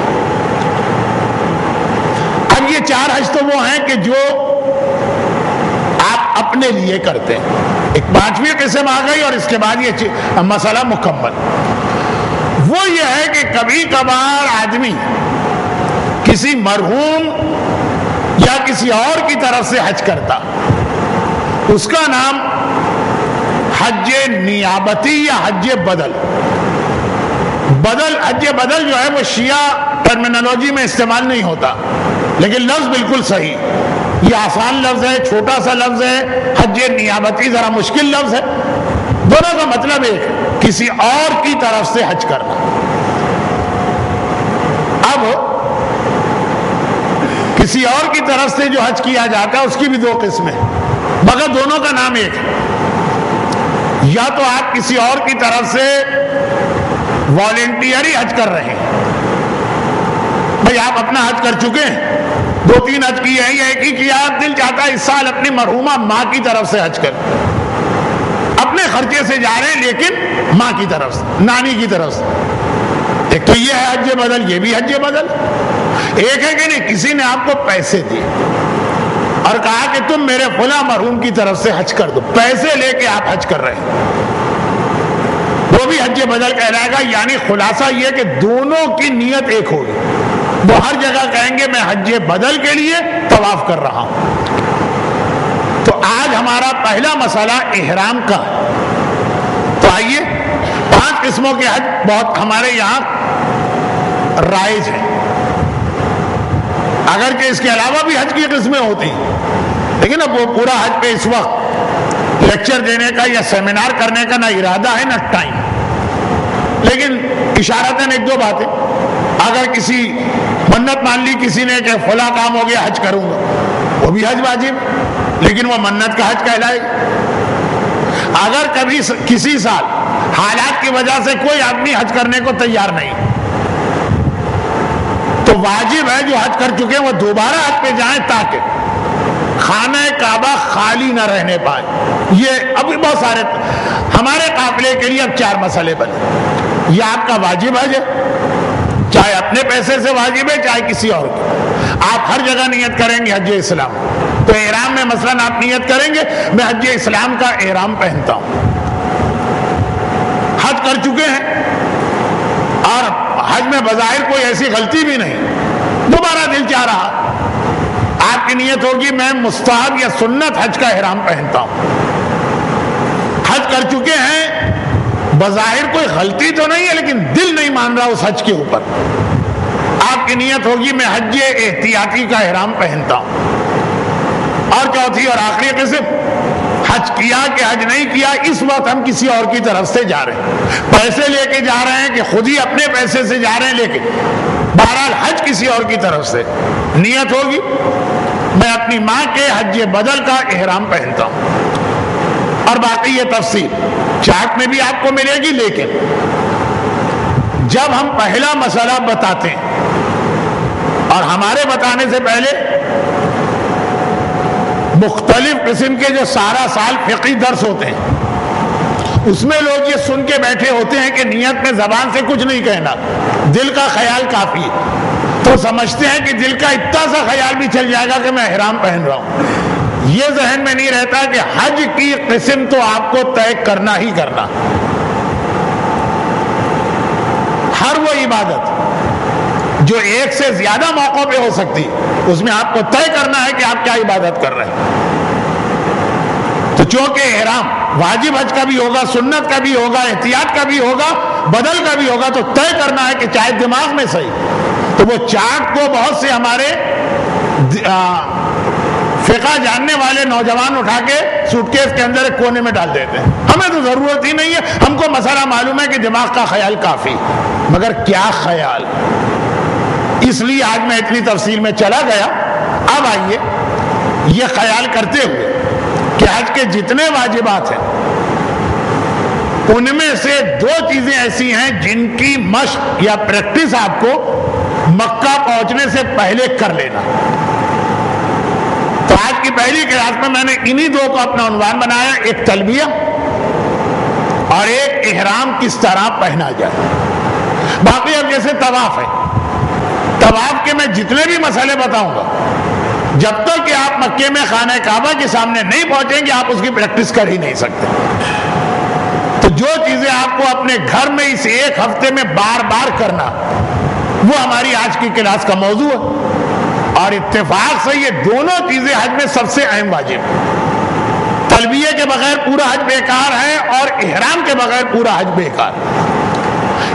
اب یہ 4 حج تو وہ ہیں کہ جو آپ اپنے لیے کرتے ہیں، ایک 5ویں قسم آ گئی اور اس کے بعد یہ مسئلہ مکمل۔ وہ یہ ہے کہ کبھی کبھار آدمی کسی مرحوم یا کسی اور کی طرف سے حج کرتا، اس کا نام حج نیابتی یا حج بدل۔ حج بدل جو ہے وہ شیعہ ٹرمینالوجی میں استعمال نہیں ہوتا، لیکن لفظ بالکل صحیح، یہ آسان لفظ ہے، چھوٹا سا لفظ ہے۔ حج نیابتی ذرا مشکل لفظ ہے، دونوں کا مطلب ایک ہے، کسی اور کی طرف سے حج کرنا۔ اب کسی اور کی طرف سے جو حج کیا جاتا ہے اس کی بھی 2 قسمیں، مگر دونوں کا نام ایک ہے۔ یا تو آپ کسی اور کی طرف سے والنٹیئری حج کر رہے ہیں، بھئی آپ اپنا حج کر چکے ہیں، 2-3 حج کیے ہیں یا ایک ہی کیا، دل چاہتا ہے اس سال اپنی مرحومہ ماں کی طرف سے حج کر، اپنے خرچے سے جا رہے ہیں لیکن ماں کی طرف سے، نانی کی طرف سے. ایک تو یہ ہے حج بدل، یہ بھی حج بدل. ایک ہے کہ نہیں، کسی نے آپ کو پیسے دیے اور کہا کہ تم میرے فلاں مرحوم کی طرف سے حج کر دو، پیسے لے کے آپ حج کر رہے ہیں، وہ بھی حج بدل کہلائے گا. یعنی خلاصہ یہ کہ دونوں کی نیت ایک ہوگی. وہ ہر جگہ کہیں گے میں حج بدل کے لیے طواف کر رہا ہوں. تو آج ہمارا پہلا مسئلہ احرام کا. تو آئیے، 5 قسموں کے حج بہت ہمارے یہاں رائج ہیں، اگرچہ اس کے علاوہ بھی حج کی قسمیں ہوتی ہیں، لیکن اب وہ پورا حج پہ اس وقت لیکچر دینے کا یا سیمینار کرنے کا نہ ارادہ ہے نہ ٹائم. لیکن اشارتاً 1-2 باتیں. اگر کسی منت مان لی کسی نے کہ فلاں کام ہو گیا حج کروں گا، وہ بھی حج واجب، لیکن وہ منت کا حج کہلائے گا. اگر کبھی کسی سال حالات کی وجہ سے کوئی آدمی حج کرنے کو تیار نہیں، تو واجب ہے جو حج کر چکے ہیں وہ دوبارہ حج پہ جائیں تاکہ خانہ کعبہ خالی نہ رہنے پائے. یہ ابھی بہت سارے ہمارے قافلے کے لیے اب 4 مسئلے بنے. یہ آپ کا واجب حج ہے، چاہے اپنے پیسے سے واجب ہے چاہے کسی اور کی. آپ ہر جگہ نیت کریں گے حج اسلام، تو احرام میں مثلاً آپ نیت کریں گے میں حج اسلام کا احرام پہنتا ہوں. حج کر چکے ہیں اور حج میں بظاہر کوئی ایسی غلطی بھی نہیں، دوبارہ دل چاہ رہا، آپ کی نیت ہوگی میں مستحب یا سنت حج کا احرام پہنتا ہوں. حج کر چکے ہیں، بظاہر کوئی غلطی تو نہیں ہے لیکن دل نہیں مان رہا اس حج کے اوپر، آپ کی نیت ہوگی میں حج احتیاطی کا احرام پہنتا ہوں. اور چوتھی اور آخری قسم، حج کیا کہ حج نہیں کیا، اس وقت ہم کسی اور کی طرف سے جا رہے ہیں، پیسے لے کے جا رہے ہیں کہ خود ہی اپنے پیسے سے جا رہے ہیں، لیکن بہرحال حج کسی اور کی طرف سے. نیت ہوگی میں اپنی ماں کے حج بدل کا احرام پہنتا ہوں. اور باقی یہ تفصیل چارٹ میں بھی آپ کو ملے گی. لیکن جب ہم پہلا مسئلہ بتاتے ہیں، اور ہمارے بتانے سے پہلے مختلف قسم کے جو سارا سال فقہی درس ہوتے ہیں، اس میں لوگ یہ سن کے بیٹھے ہوتے ہیں کہ نیت میں زبان سے کچھ نہیں کہنا، دل کا خیال کافی ہے، تو سمجھتے ہیں کہ دل کا اتنا سا خیال بھی چل جائے گا کہ میں احرام پہن رہا ہوں. یہ ذہن میں نہیں رہتا کہ حج کی قسم تو آپ کو طے کرنا ہی کرنا. ہر وہ عبادت جو ایک سے زیادہ موقعوں پہ ہو سکتی، اس میں آپ کو طے کرنا ہے کہ آپ کیا عبادت کر رہے ہیں. تو چونکہ احرام واجب حج کا بھی ہوگا، سنت کا بھی ہوگا، احتیاط کا بھی ہوگا، بدل کا بھی ہوگا، تو طے کرنا ہے کہ چاہے دماغ میں صحیح. تو وہ چارٹ کو بہت سے ہمارے فقہ جاننے والے نوجوان اٹھا کے سوٹ کیس کے اندر ایک کونے میں ڈال دیتے ہیں. ہمیں تو ضرورت ہی نہیں ہے، ہم کو مسئلہ معلوم ہے کہ دماغ کا خیال کافی، مگر کیا خیال. اس لیے آج میں اتنی تفصیل میں چلا گیا. اب آئیے یہ خیال کرتے ہوئے کہ حج کے جتنے واجبات ہیں ان میں سے 2 چیزیں ایسی ہیں جن کی مشق یا پریکٹس آپ کو مکہ پہنچنے سے پہلے کر لینا. تو آج کی پہلی کلاس میں میں نے انہی 2 کو اپنا عنوان بنایا، ایک تلبیہ اور ایک احرام کس طرح پہنا جائے. باقی اب جیسے طواف ہے، طواف کے میں جتنے بھی مسئلے بتاؤں گا، جب تک کہ آپ مکے میں خانہ کعبہ کے سامنے نہیں پہنچیں گے آپ اس کی پریکٹس کر ہی نہیں سکتے. تو جو چیزیں آپ کو اپنے گھر میں اس ایک ہفتے میں بار بار کرنا، وہ ہماری آج کی کلاس کا موضوع ہے. اور اتفاق سے یہ دونوں چیزیں حج میں سب سے اہم واجب. تلبیہ کے بغیر پورا حج بیکار ہے اور احرام کے بغیر پورا حج بیکار.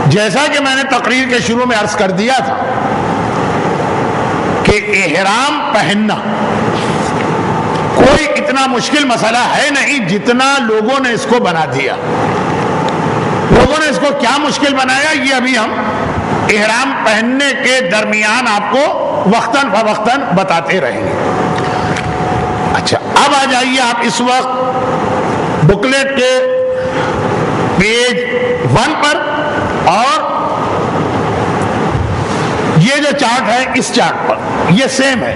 جیسا کہ میں نے تقریر کے شروع میں عرض کر دیا تھا کہ احرام پہننا کوئی اتنا مشکل مسئلہ ہے نہیں جتنا لوگوں نے اس کو بنا دیا. لوگوں نے اس کو کیا مشکل بنایا یہ ابھی ہم احرام پہننے کے درمیان آپ کو وقتاً فوقتاً بتاتے رہیں گے. اچھا اب آ جائیے آپ اس وقت بکلیٹ کے پیج 1 پر، اور یہ جو چارٹ ہے اس چارٹ پر یہ سیم ہے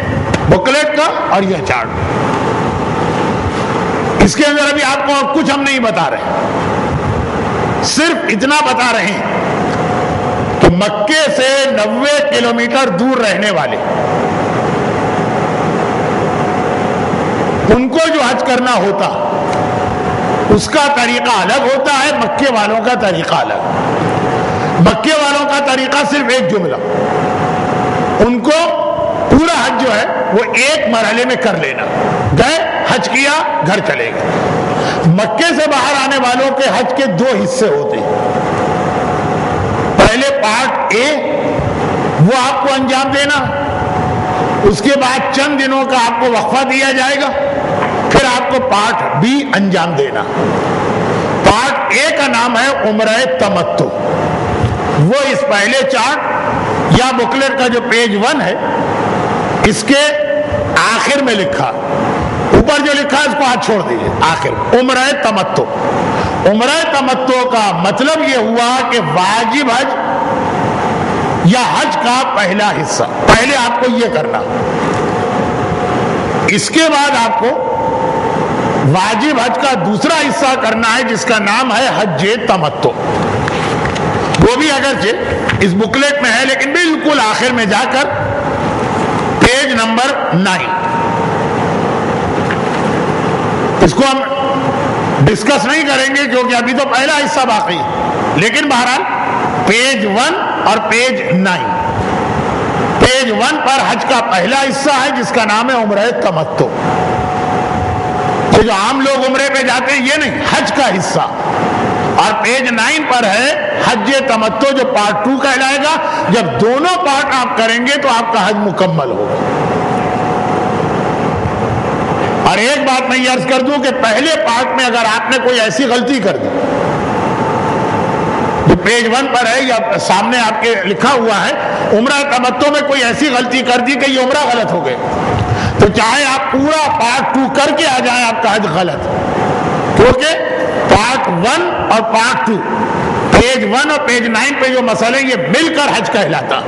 بکلیٹ کا اور یہ چارٹ. اس کے اندر ابھی آپ کو اور کچھ ہم نہیں بتا رہے، صرف اتنا بتا رہے ہیں کہ مکے سے 90 کلومیٹر دور رہنے والے ان کو جو حج کرنا ہوتا اس کا طریقہ الگ ہوتا ہے، مکے والوں کا طریقہ الگ. مکے والوں کا طریقہ صرف ایک جملہ، ان کو پورا حج جو ہے وہ ایک مرحلے میں کر لینا، گئے حج کیا گھر چلے گئے. مکے سے باہر آنے والوں کے حج کے 2 حصے ہوتے ہیں. پہلے پارٹ اے وہ آپ کو انجام دینا، اس کے بعد چند دنوں کا آپ کو وقفہ دیا جائے گا، پھر آپ کو پارٹ بی انجام دینا. پارٹ اے کا نام ہے عمرہ تمتع. وہ اس پہلے چارٹ یا بکلیٹ کا جو پیج 1 ہے اس کے آخر میں لکھا، اوپر جو لکھا ہے اس کو ہاتھ چھوڑ دیجیے، آخر عمرہ تمتع. عمرہ تمتع کا مطلب یہ ہوا کہ واجب حج یا حج کا پہلا حصہ پہلے آپ کو یہ کرنا، اس کے بعد آپ کو واجب حج کا دوسرا حصہ کرنا ہے جس کا نام ہے حج تمتع. وہ بھی اگرچہ اس بکلیٹ میں ہے لیکن بالکل آخر میں جا کر پیج نمبر 9. اس کو ہم ڈسکس نہیں کریں گے کیونکہ ابھی تو پہلا حصہ باقی ہے، لیکن بہرحال پیج 1 اور پیج 9. پیج 1 پر حج کا پہلا حصہ ہے جس کا نام ہے عمرہ تمتع. جو عام لوگ عمرے پہ جاتے ہیں یہ نہیں، حج کا حصہ. اور پیج 9 پر ہے حج تمتع جو پارٹ 2 کہلائے گا. جب دونوں پارٹ آپ کریں گے تو آپ کا حج مکمل ہوگا. اور ایک بات میں یہ عرض کر دوں کہ پہلے پارٹ میں اگر آپ نے کوئی ایسی غلطی کر دی جو پیج 1 پر ہے یا سامنے آپ کے لکھا ہوا ہے، عمرہ تمتع میں کوئی ایسی غلطی کر دی کہ یہ عمرہ غلط ہو گئے، تو چاہے آپ پورا پارٹ 2 کر کے آ جائیں آپ کا حج غلط، کیونکہ پارٹ 1 اور پارٹ 2 پیج 1 اور پیج 9 پہ جو مسئلے یہ مل کر حج کہلاتا.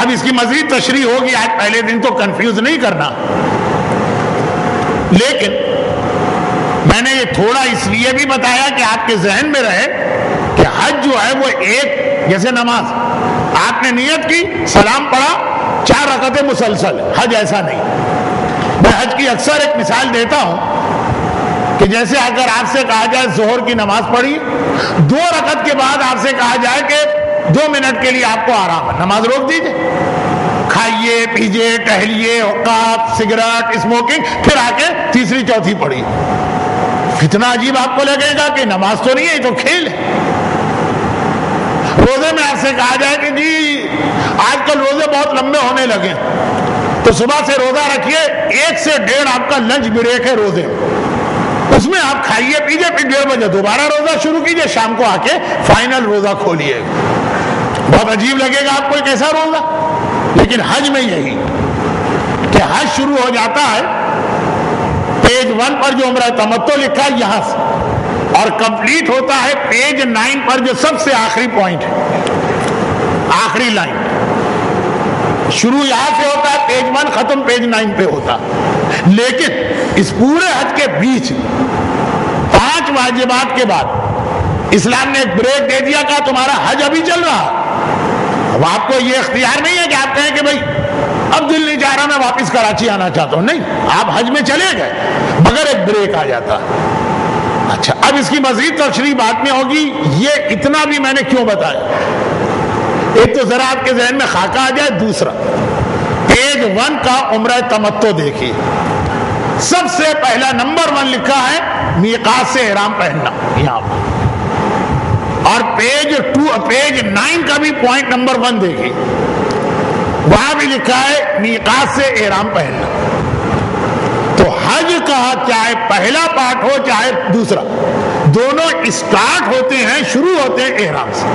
اب اس کی مزید تشریح ہوگی، آج پہلے دن تو کنفیوز نہیں کرنا، لیکن میں نے یہ تھوڑا اس لیے بھی بتایا کہ آپ کے ذہن میں رہے کہ حج جو ہے وہ ایک جیسے نماز آپ نے نیت کی، سلام پڑھا، 4 رکعتیں مسلسل. حج ایسا نہیں. میں حج کی اکثر ایک مثال دیتا ہوں کہ جیسے اگر آپ سے کہا جائے ظہر کی نماز پڑھی، 2 رکعت کے بعد آپ سے کہا جائے کہ 2 منٹ کے لیے آپ کو آرام ہے، نماز روک دیجئے، کھائیے پیجئے ٹہلیے، حقاب سگریٹ اسموکنگ، پھر آ کے تیسری چوتھی پڑھی. کتنا عجیب آپ کو لگے گا کہ نماز تو نہیں ہے، یہ تو کھیل ہے. روزے میں آپ سے کہا جائے کہ جی آج کل روزے بہت لمبے ہونے لگے تو صبح سے روزہ رکھیے، 1 سے 1.5 آپ کا لنچ بریک ہے روزے، اس میں آپ کھائیے پیجئے، پھر 1:30 بجے دوبارہ روزہ شروع کیجئے، شام کو آ کے فائنل روزہ کھولیے. بہت عجیب لگے گا آپ کو کیسا روزہ. لیکن حج میں یہی کہ حج شروع ہو جاتا ہے پیج 1 پر جو عمرہ تمتع لکھا ہے یہاں سے، اور کمپلیٹ ہوتا ہے پیج 9 پر جو سب سے آخری پوائنٹ ہے، آخری لائن. شروع یہاں سے ہوتا ہے پیج 1، ختم پیج 9 پہ ہوتا. لیکن اس پورے حج کے بیچ 5 واجبات کے بعد اسلام نے ایک بریک دے دیا کہ تمہارا حج ابھی چل رہا. اب آپ کو یہ اختیار نہیں ہے کہ آپ کہیں کہ بھائی اب دل نہیں چاہ رہا میں واپس کراچی آنا چاہتا ہوں، نہیں، آپ حج میں چلے گئے مگر ایک بریک آ جاتا. اچھا، اب اس کی مزید تشریح بعد میں ہوگی. یہ اتنا بھی میں نے کیوں بتایا، ایک تو ذرا آپ کے ذہن میں خاکہ آ جائے، دوسرا پیج 1 کا عمرہ تمتع دیکھیے، سب سے پہلا نمبر 1 لکھا ہے میقات سے احرام پہننا یہاں پر، اور پیج 9 کا بھی پوائنٹ نمبر 1 دیکھیے، وہاں بھی لکھا ہے میقات سے احرام پہننا. تو حج کا چاہے پہلا پارٹ ہو چاہے دوسرا، دونوں اسٹارٹ ہوتے ہیں، شروع ہوتے ہیں احرام سے.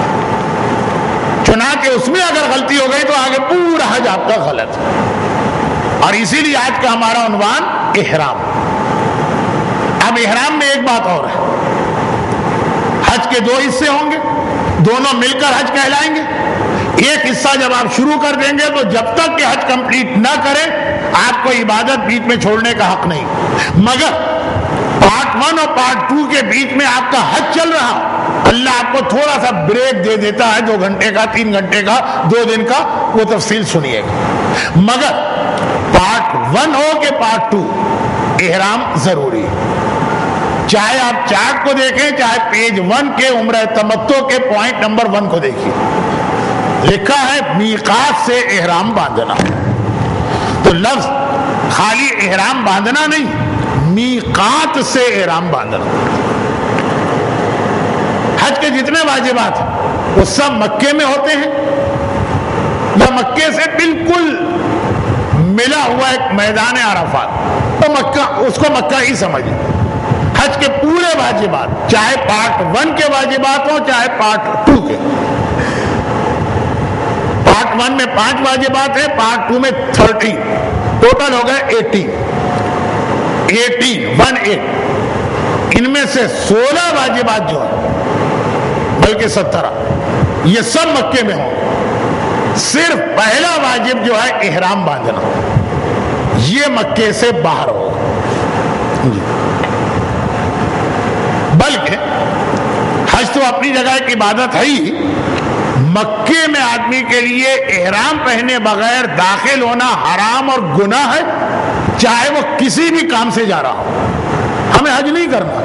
چنانچہ اس میں اگر غلطی ہو گئی تو آگے پورا حج آپ کا غلط ہے. اور اسی لیے آج کا ہمارا عنوان احرام. اب احرام میں ایک بات اور ہے، حج کے 2 حصے ہوں گے، دونوں مل کر حج کہلائیں گے، ایک حصہ جب آپ شروع کر دیں گے تو جب تک کہ حج کمپلیٹ نہ کریں آپ کو عبادت بیچ میں چھوڑنے کا حق نہیں. مگر پارٹ 1 اور پارٹ 2 کے بیچ میں آپ کا حج چل رہا، اللہ آپ کو تھوڑا سا بریک دے دیتا ہے، 2 گھنٹے کا، 3 گھنٹے کا، 2 دن کا، وہ تفصیل سنیے گا. مگر پارٹ 1 ہو کہ پارٹ 2 احرام ضروری ہے. چاہے آپ چارٹ کو دیکھیں، چاہے پیج 1 کے عمرہ تمتع کے پوائنٹ نمبر 1 کو دیکھیے، لکھا ہے میقات سے احرام باندھنا. تو لفظ خالی احرام باندھنا نہیں، میقات سے احرام باندھنا. حج کے جتنے واجبات ہیں وہ سب مکے میں ہوتے ہیں یا مکے سے بالکل ملا ہوا ایک میدان عرفات، تو مکہ، اس کو مکہ ہی سمجھیں. حج کے پورے واجبات، چاہے پارٹ 1 کے واجبات ہوں چاہے پارٹ 2 کے. پارٹ 1 میں 5 واجبات ہیں، پارٹ 2 میں 13، ٹوٹل ہو گئے 18. ان میں سے 16 واجبات جو ہیں، بلکہ 17، یہ سب مکے میں ہوں. صرف پہلا واجب جو ہے احرام باندھنا، یہ مکے سے باہر ہوگا. بلکہ حج تو اپنی جگہ ایک عبادت ہے ہی، مکے میں آدمی کے لیے احرام پہنے بغیر داخل ہونا حرام اور گناہ ہے، چاہے وہ کسی بھی کام سے جا رہا ہو. ہمیں حج نہیں کرنا.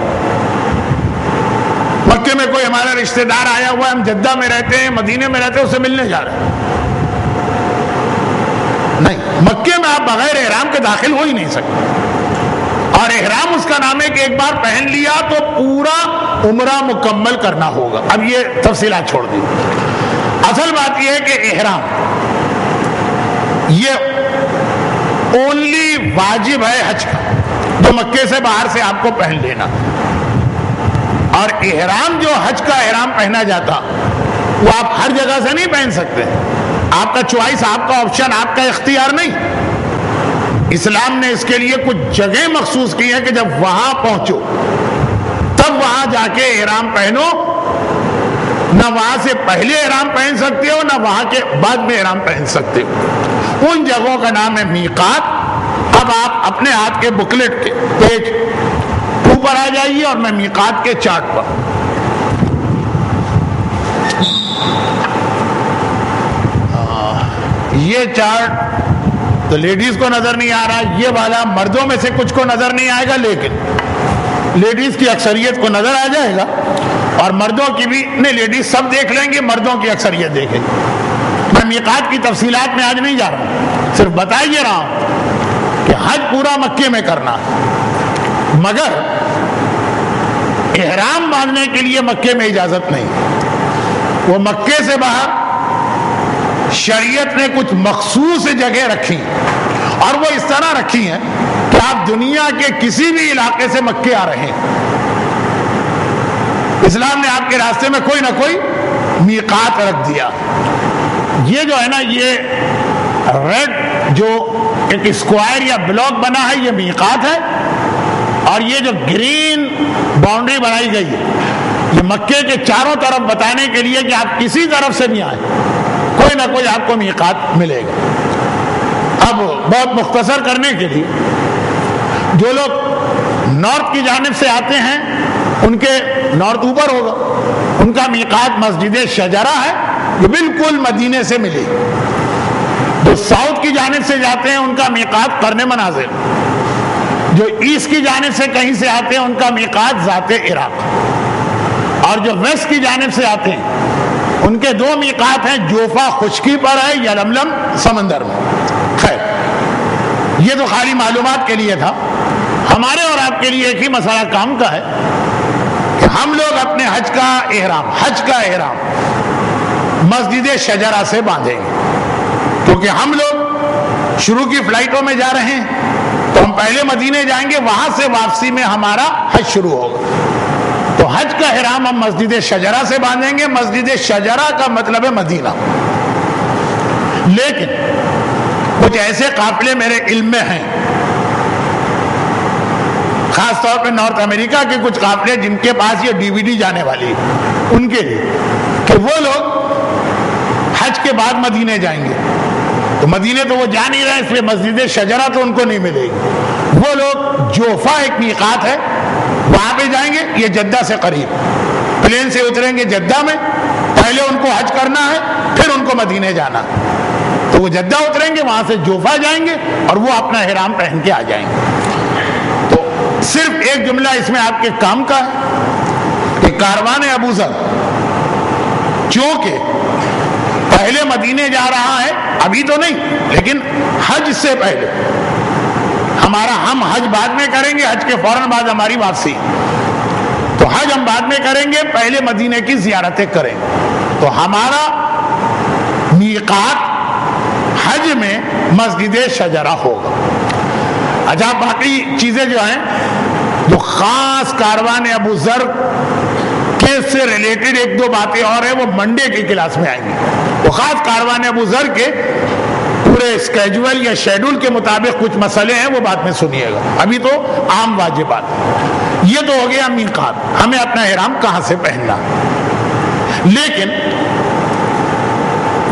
مکے میں کوئی ہمارا رشتہ دار آیا ہوا ہے، ہم جدہ میں رہتے ہیں، مدینے میں رہتے ہیں، اسے ملنے جا رہے ہیں، نہیں. مکے میں آپ بغیر احرام کے داخل ہو ہی نہیں سکتے. اور احرام اس کا نام ہے کہ ایک بار پہن لیا تو پورا عمرہ مکمل کرنا ہوگا. اب یہ تفصیلات چھوڑ دی. اصل بات یہ ہے کہ احرام یہ اونلی واجب ہے حج کا، جو مکے سے باہر سے آپ کو پہن لینا. اور احرام جو حج کا احرام پہنا جاتا وہ آپ ہر جگہ سے نہیں پہن سکتے. آپ کا چوائس، آپ کا آپشن، آپ کا اختیار نہیں. اسلام نے اس کے لیے کچھ جگہ مخصوص کی ہے کہ جب وہاں پہنچو تب وہاں جا کے احرام پہنو. نہ وہاں سے پہلے احرام پہن سکتے ہو، نہ وہاں کے بعد میں احرام پہن سکتے ہو. ان جگہوں کا نام ہے میقات. اب آپ اپنے ہاتھ کے بکلیٹ کے پیج اوپر آ جائیے اور میں میقات کے چارٹ پر. یہ چارٹ تو لیڈیز کو نظر نہیں آ رہا، یہ والا مردوں میں سے کچھ کو نظر نہیں آئے گا، لیکن لیڈیز کی اکثریت کو نظر آ جائے گا. اور مردوں کی بھی نہیں، لیڈیز سب دیکھ لیں گے، مردوں کی اکثریت دیکھیں گے. میں میقات کی تفصیلات میں آج نہیں جا رہا ہوں، صرف بتا ہی رہا ہوں کہ حج پورا مکے میں کرنا، مگر احرام باندھنے کے لیے مکے میں اجازت نہیں. وہ مکے سے باہر شریعت نے کچھ مخصوص جگہ رکھی، اور وہ اس طرح رکھی ہیں کہ آپ دنیا کے کسی بھی علاقے سے مکے آ رہے ہیں، اسلام نے آپ کے راستے میں کوئی نہ کوئی میقات رکھ دیا. یہ جو ہے نا، یہ ریڈ جو ایک اسکوائر یا بلاک بنا ہے، یہ میقات ہے. اور یہ جو گرین باؤنڈری بنائی گئی ہے، یہ مکے کے چاروں طرف بتانے کے لیے کہ آپ کسی طرف سے بھی آئیں، کوئی نہ کوئی آپ کو میقات ملے گا. اب بہت مختصر کرنے کے لیے، جو لوگ نارتھ کی جانب سے آتے ہیں ان کے نارتھ اوپر ہوگا، ان کا میقات مسجد شجرہ ہے، جو بالکل مدینے سے ملی. جو ساؤتھ کی جانب سے جاتے ہیں ان کا میقات قرن منازل. جو ایسٹ کی جانب سے کہیں سے آتے ہیں ان کا میقات ذات عراق. اور جو ویسٹ کی جانب سے آتے ہیں ان کے 2 میقات ہیں، جوفا خشکی پر ہے یا لملم سمندر میں. خیر، یہ تو خالی معلومات کے لیے تھا. ہمارے اور آپ کے لیے ایک ہی مسئلہ کام کا ہے کہ ہم لوگ اپنے حج کا احرام مسجد شجرہ سے باندھیں گے، کیونکہ ہم لوگ شروع کی فلائٹوں میں جا رہے ہیں تو ہم پہلے مدینے جائیں گے، وہاں سے واپسی میں ہمارا حج شروع ہوگا. تو حج کا احرام ہم مسجد شجرہ سے باندھیں گے. مسجد شجرہ کا مطلب ہے مدینہ. لیکن کچھ ایسے قافلے میرے علم میں ہیں، خاص طور پہ نارتھ امریکہ کے کچھ قافلے جن کے پاس یہ DVD جانے والی، ان کے لیے کہ وہ لوگ حج کے بعد مدینے جائیں گے، تو مدینے تو وہ جا نہیں رہے، اس لیے مسجد شجرہ تو ان کو نہیں ملے گی۔ وہ لوگ جوفا ایک میقات ہے، وہاں پہ جائیں گے، یہ جدہ سے قریب، پلین سے اتریں گے جدہ میں، پہلے ان کو حج کرنا ہے پھر ان کو مدینے جانا، تو وہ جدہ اتریں گے، وہاں سے جوفا جائیں گے اور وہ اپنا احرام پہن کے آ جائیں گے۔ تو صرف ایک جملہ اس میں آپ کے کام کا ہے کہ کاروان ابو ذر چونکہ پہلے مدینے جا رہا ہے، ابھی تو نہیں لیکن حج سے پہلے، ہم حج بعد میں کریں گے، حج کے فوراً بعد ہماری واپسی، تو حج ہم بعد میں کریں گے، پہلے مدینے کی زیارتیں کریں، تو ہمارا میقات حج میں مسجد شجرہ ہوگا۔ اچھا، باقی چیزیں جو ہیں جو خاص کاروان ابو ذر کے سے ریلیٹڈ ایک دو باتیں اور ہیں، وہ منڈے کی کلاس میں آئیں گی۔ وہ خاص کاروان ابو ذر کے پورے اسکیجول یا شیڈول کے مطابق کچھ مسئلے ہیں، وہ بعد میں سنیے گا، ابھی تو عام واجبات۔ یہ تو ہو گیا میقات، ہمیں اپنا احرام کہاں سے پہننا۔ لیکن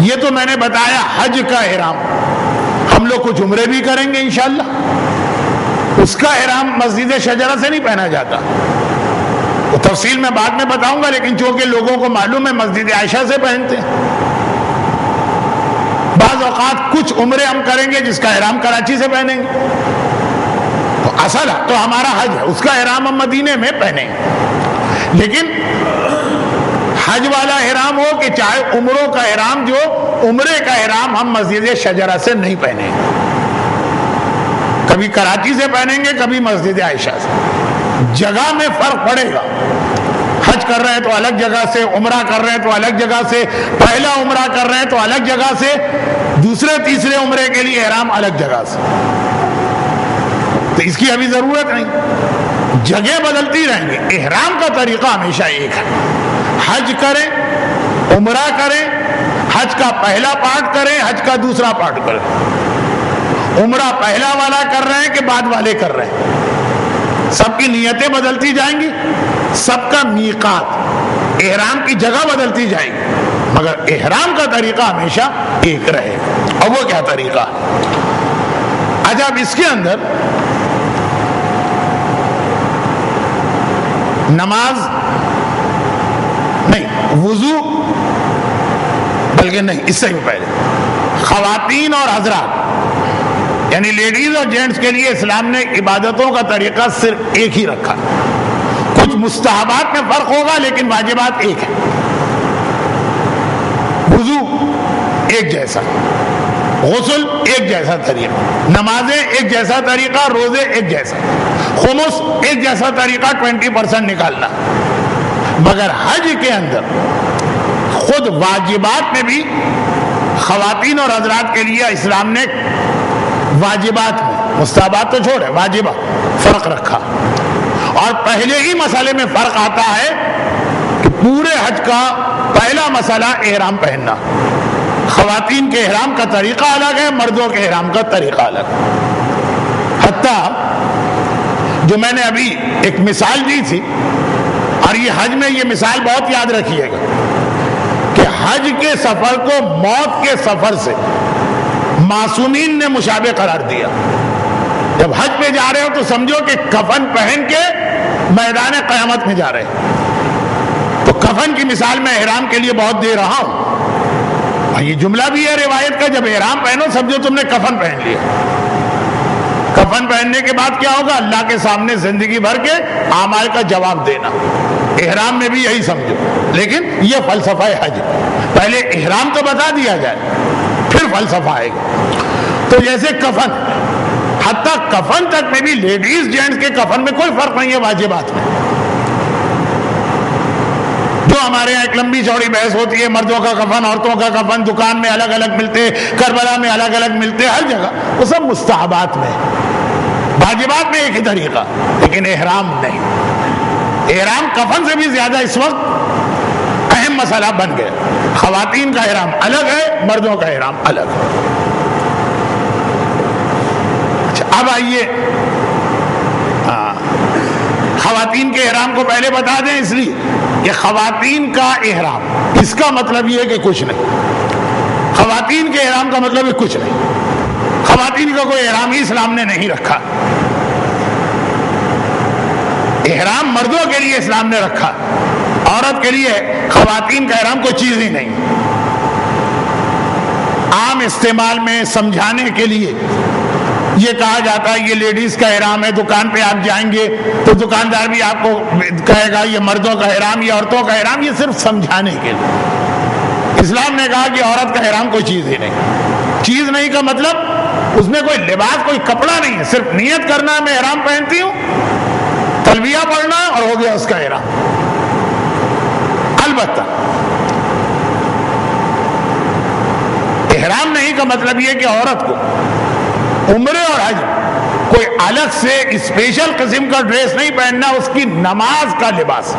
یہ تو میں نے بتایا حج کا احرام، ہم لوگ کچھ عمرے بھی کریں گے انشاءاللہ، اس کا احرام مسجد شجرہ سے نہیں پہنا جاتا، وہ تفصیل میں بعد میں بتاؤں گا، لیکن چونکہ لوگوں کو معلوم ہے مسجد عائشہ سے پہنتے ہیں۔ بعض اوقات کچھ عمرے ہم کریں گے جس کا احرام کراچی سے پہنیں گے، تو اصل تو ہمارا حج ہے، اس کا احرام ہم مدینے میں پہنیں گے۔ لیکن حج والا احرام ہو کہ چاہے عمروں کا احرام، جو عمرے کا احرام ہم مسجد شجرہ سے نہیں پہنیں گے، کبھی کراچی سے پہنیں گے، کبھی مسجد عائشہ سے۔ جگہ میں فرق پڑے گا، حج کر رہے ہیں تو الگ جگہ سے، عمرہ کر رہے ہیں تو الگ جگہ سے، پہلا عمرہ کر رہے ہیں تو الگ جگہ سے، دوسرے تیسرے عمرے کے لیے احرام الگ جگہ سے، تو اس کی ابھی ضرورت نہیں، جگہ بدلتی رہیں گے، احرام کا طریقہ ہمیشہ ایک ہے۔ حج کریں، عمرہ کریں، حج کا پہلا پارٹ کریں، حج کا دوسرا پارٹ کریں، عمرہ پہلا والا کر رہے ہیں کہ بعد والے کر رہے ہیں، سب کی نیتیں بدلتی جائیں گی، سب کا میقات، احرام کی جگہ بدلتی جائے گی، مگر احرام کا طریقہ ہمیشہ ایک رہے گا۔ اور وہ کیا طریقہ ہے؟ اچھا، اب اس کے اندر نماز نہیں، وضو، بلکہ نہیں، اس سے بھی پہلے خواتین اور حضرات یعنی لیڈیز اور جینٹس کے لیے اسلام نے عبادتوں کا طریقہ صرف ایک ہی رکھا، کچھ مستحبات میں فرق ہوگا لیکن واجبات ایک ہے۔ وضو ایک جیسا، غسل ایک جیسا طریقہ، نمازیں ایک جیسا طریقہ، روزے ایک جیسا، خمس ایک جیسا طریقہ 20% نکالنا، مگر حج کے اندر خود واجبات میں بھی خواتین اور حضرات کے لیے اسلام نے واجبات میں، مستحبات تو چھوڑے، واجبات فرق رکھا، اور پہلے ہی مسئلے میں فرق آتا ہے کہ پورے حج کا پہلا مسئلہ احرام پہننا، خواتین کے احرام کا طریقہ الگ ہے، مردوں کے احرام کا طریقہ الگ ہے۔ حتیٰ جو میں نے ابھی ایک مثال دی تھی، اور یہ حج میں یہ مثال بہت یاد رکھیے گا کہ حج کے سفر کو موت کے سفر سے معصومین نے مشابہ قرار دیا۔ جب حج پہ جا رہے ہو تو سمجھو کہ کفن پہن کے میدان قیامت میں جا رہے ہیں، تو کفن کی مثال میں احرام کے لیے بہت دے رہا ہوں، اور یہ جملہ بھی ہے روایت کا، جب احرام پہنو سمجھو تم نے کفن پہن لیا۔ کفن پہننے کے بعد کیا ہوگا؟ اللہ کے سامنے زندگی بھر کے اعمال کا جواب دینا، احرام میں بھی یہی سمجھو، لیکن یہ فلسفہ حج، پہلے احرام تو بتا دیا جائے پھر فلسفہ آئے گا۔ تو جیسے کفن، حتیٰ کفن تک میں بھی لیڈیز جینٹس کے کفن میں کوئی فرق نہیں ہے واجبات میں، جو ہمارے یہاں ایک لمبی چوڑی بحث ہوتی ہے، مردوں کا کفن، عورتوں کا کفن، دکان میں الگ الگ ملتے، کربلا میں الگ الگ ملتے، ہر جگہ، وہ سب مستحبات میں، واجبات میں ایک ہی طریقہ، لیکن احرام نہیں۔ احرام کفن سے بھی زیادہ اس وقت اہم مسئلہ بن گیا، خواتین کا احرام الگ ہے، مردوں کا احرام الگ ہے۔ اچھا، اب آئیے خواتین کے احرام کو پہلے بتا دیں، اس لیے کہ خواتین کا احرام، اس کا مطلب یہ ہے کہ کچھ نہیں، خواتین کے احرام کا مطلب ہے کچھ نہیں، خواتین کا کوئی احرام ہی اسلام نے نہیں رکھا، احرام مردوں کے لیے اسلام نے رکھا، عورت کے لیے خواتین کا احرام کوئی چیز ہی نہیں۔ عام استعمال میں سمجھانے کے لیے یہ کہا جاتا ہے یہ لیڈیز کا احرام ہے، دکان پہ آپ جائیں گے تو دکاندار بھی آپ کو کہے گا یہ مردوں کا احرام، یہ عورتوں کا احرام، یہ صرف سمجھانے کے لیے۔ اسلام نے کہا کہ عورت کا احرام کوئی چیز ہی نہیں، چیز نہیں کا مطلب اس میں کوئی لباس کوئی کپڑا نہیں ہے، صرف نیت کرنا میں احرام پہنتی ہوں، تلبیہ پڑھنا اور ہو گیا اس کا احرام۔ البتہ احرام نہیں کا مطلب یہ کہ عورت کو عمرے اور حج کوئی الگ سے اسپیشل قسم کا ڈریس نہیں پہننا، اس کی نماز کا لباس،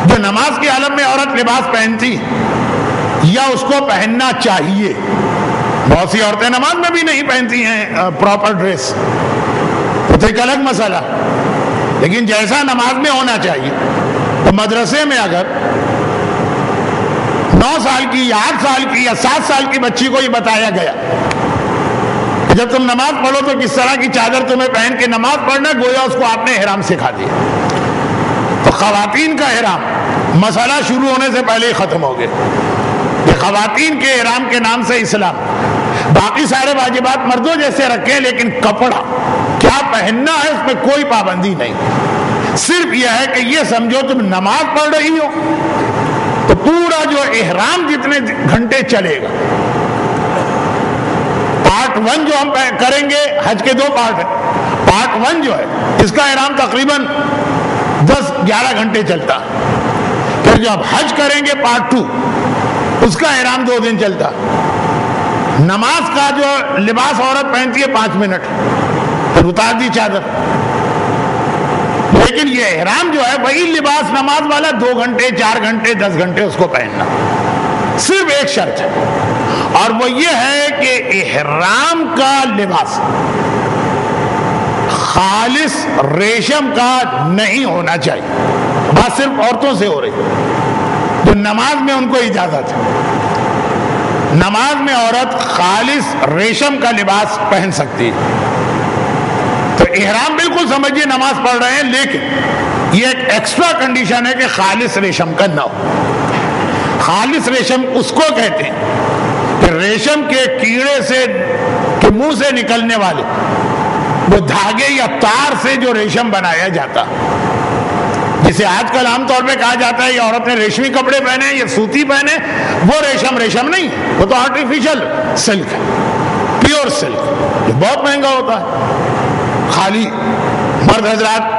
جو نماز کی حالت میں عورت لباس پہنتی یا اس کو پہننا چاہیے۔ بہت سی عورتیں نماز میں بھی نہیں پہنتی ہیں پراپر ڈریس، تو ایک الگ مسئلہ، لیکن جیسا نماز میں ہونا چاہیے۔ تو مدرسے میں اگر 9 سال کی یا 8 سال کی یا 7 سال کی بچی کو یہ بتایا گیا کہ جب تم نماز پڑھو تو کس طرح کی چادر تمہیں پہن کے نماز پڑھنا، گویا اس کو آپ نے احرام سکھا دیا۔ تو خواتین کا احرام مسئلہ شروع ہونے سے پہلے ہی ختم ہو گیا کہ خواتین کے احرام کے نام سے اسلام باقی سارے واجبات مردوں جیسے رکھے، لیکن کپڑا کیا پہننا ہے اس میں کوئی پابندی نہیں، صرف یہ ہے کہ یہ سمجھو تم نماز پڑھ رہی ہو تو پورا جو احرام جتنے گھنٹے چلے گا، پارٹ 1 جو ہم کریں گے، حج کے 2 پارٹ ہیں، پارٹ 1 جو ہے اس کا احرام تقریباً 10-11 گھنٹے چلتا، پھر جو ہم حج کریں گے پارٹ 2 اس کا احرام 2 دن چلتا، نماز کا جو لباس عورت پہنتی ہے 5 منٹ، پھر اتار دی چادر، لیکن یہ احرام جو ہے وہی لباس نماز والا 2 گھنٹے 4 گھنٹے 10 گھنٹے اس کو پہننا۔ صرف ایک شرط ہے اور وہ یہ ہے کہ احرام کا لباس خالص ریشم کا نہیں ہونا چاہیے، بات صرف عورتوں سے ہو رہی، تو نماز میں ان کو اجازت ہے، نماز میں عورت خالص ریشم کا لباس پہن سکتی ہے۔ تو احرام بالکل سمجھیے نماز پڑھ رہے ہیں، لیکن یہ ایک ایکسٹرا کنڈیشن ہے کہ خالص ریشم کا نہ ہو۔ خالص ریشم اس کو کہتے ہیں کہ ریشم کے کیڑے سے کے منہ سے نکلنے والے وہ دھاگے یا تار سے جو ریشم بنایا جاتا، جسے آج کل عام طور پہ کہا جاتا ہے یہ عورت نے ریشمی کپڑے پہنے یا سوتی پہنے، وہ ریشم نہیں، وہ تو آرٹیفیشل سلک ہے، پیور سلک، جو بہت مہنگا ہوتا ہے۔ خالی مرد حضرات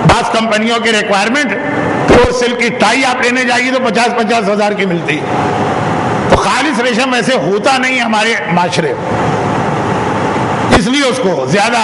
بعض کمپنیوں کی ریکوائرمنٹ پیور سلک کی ٹائی آپ لینے جائیے تو 50-50 ہزار کی ملتی ہے، تو خالص ریشم ایسے ہوتا نہیں ہمارے معاشرے، اس لیے اس کو زیادہ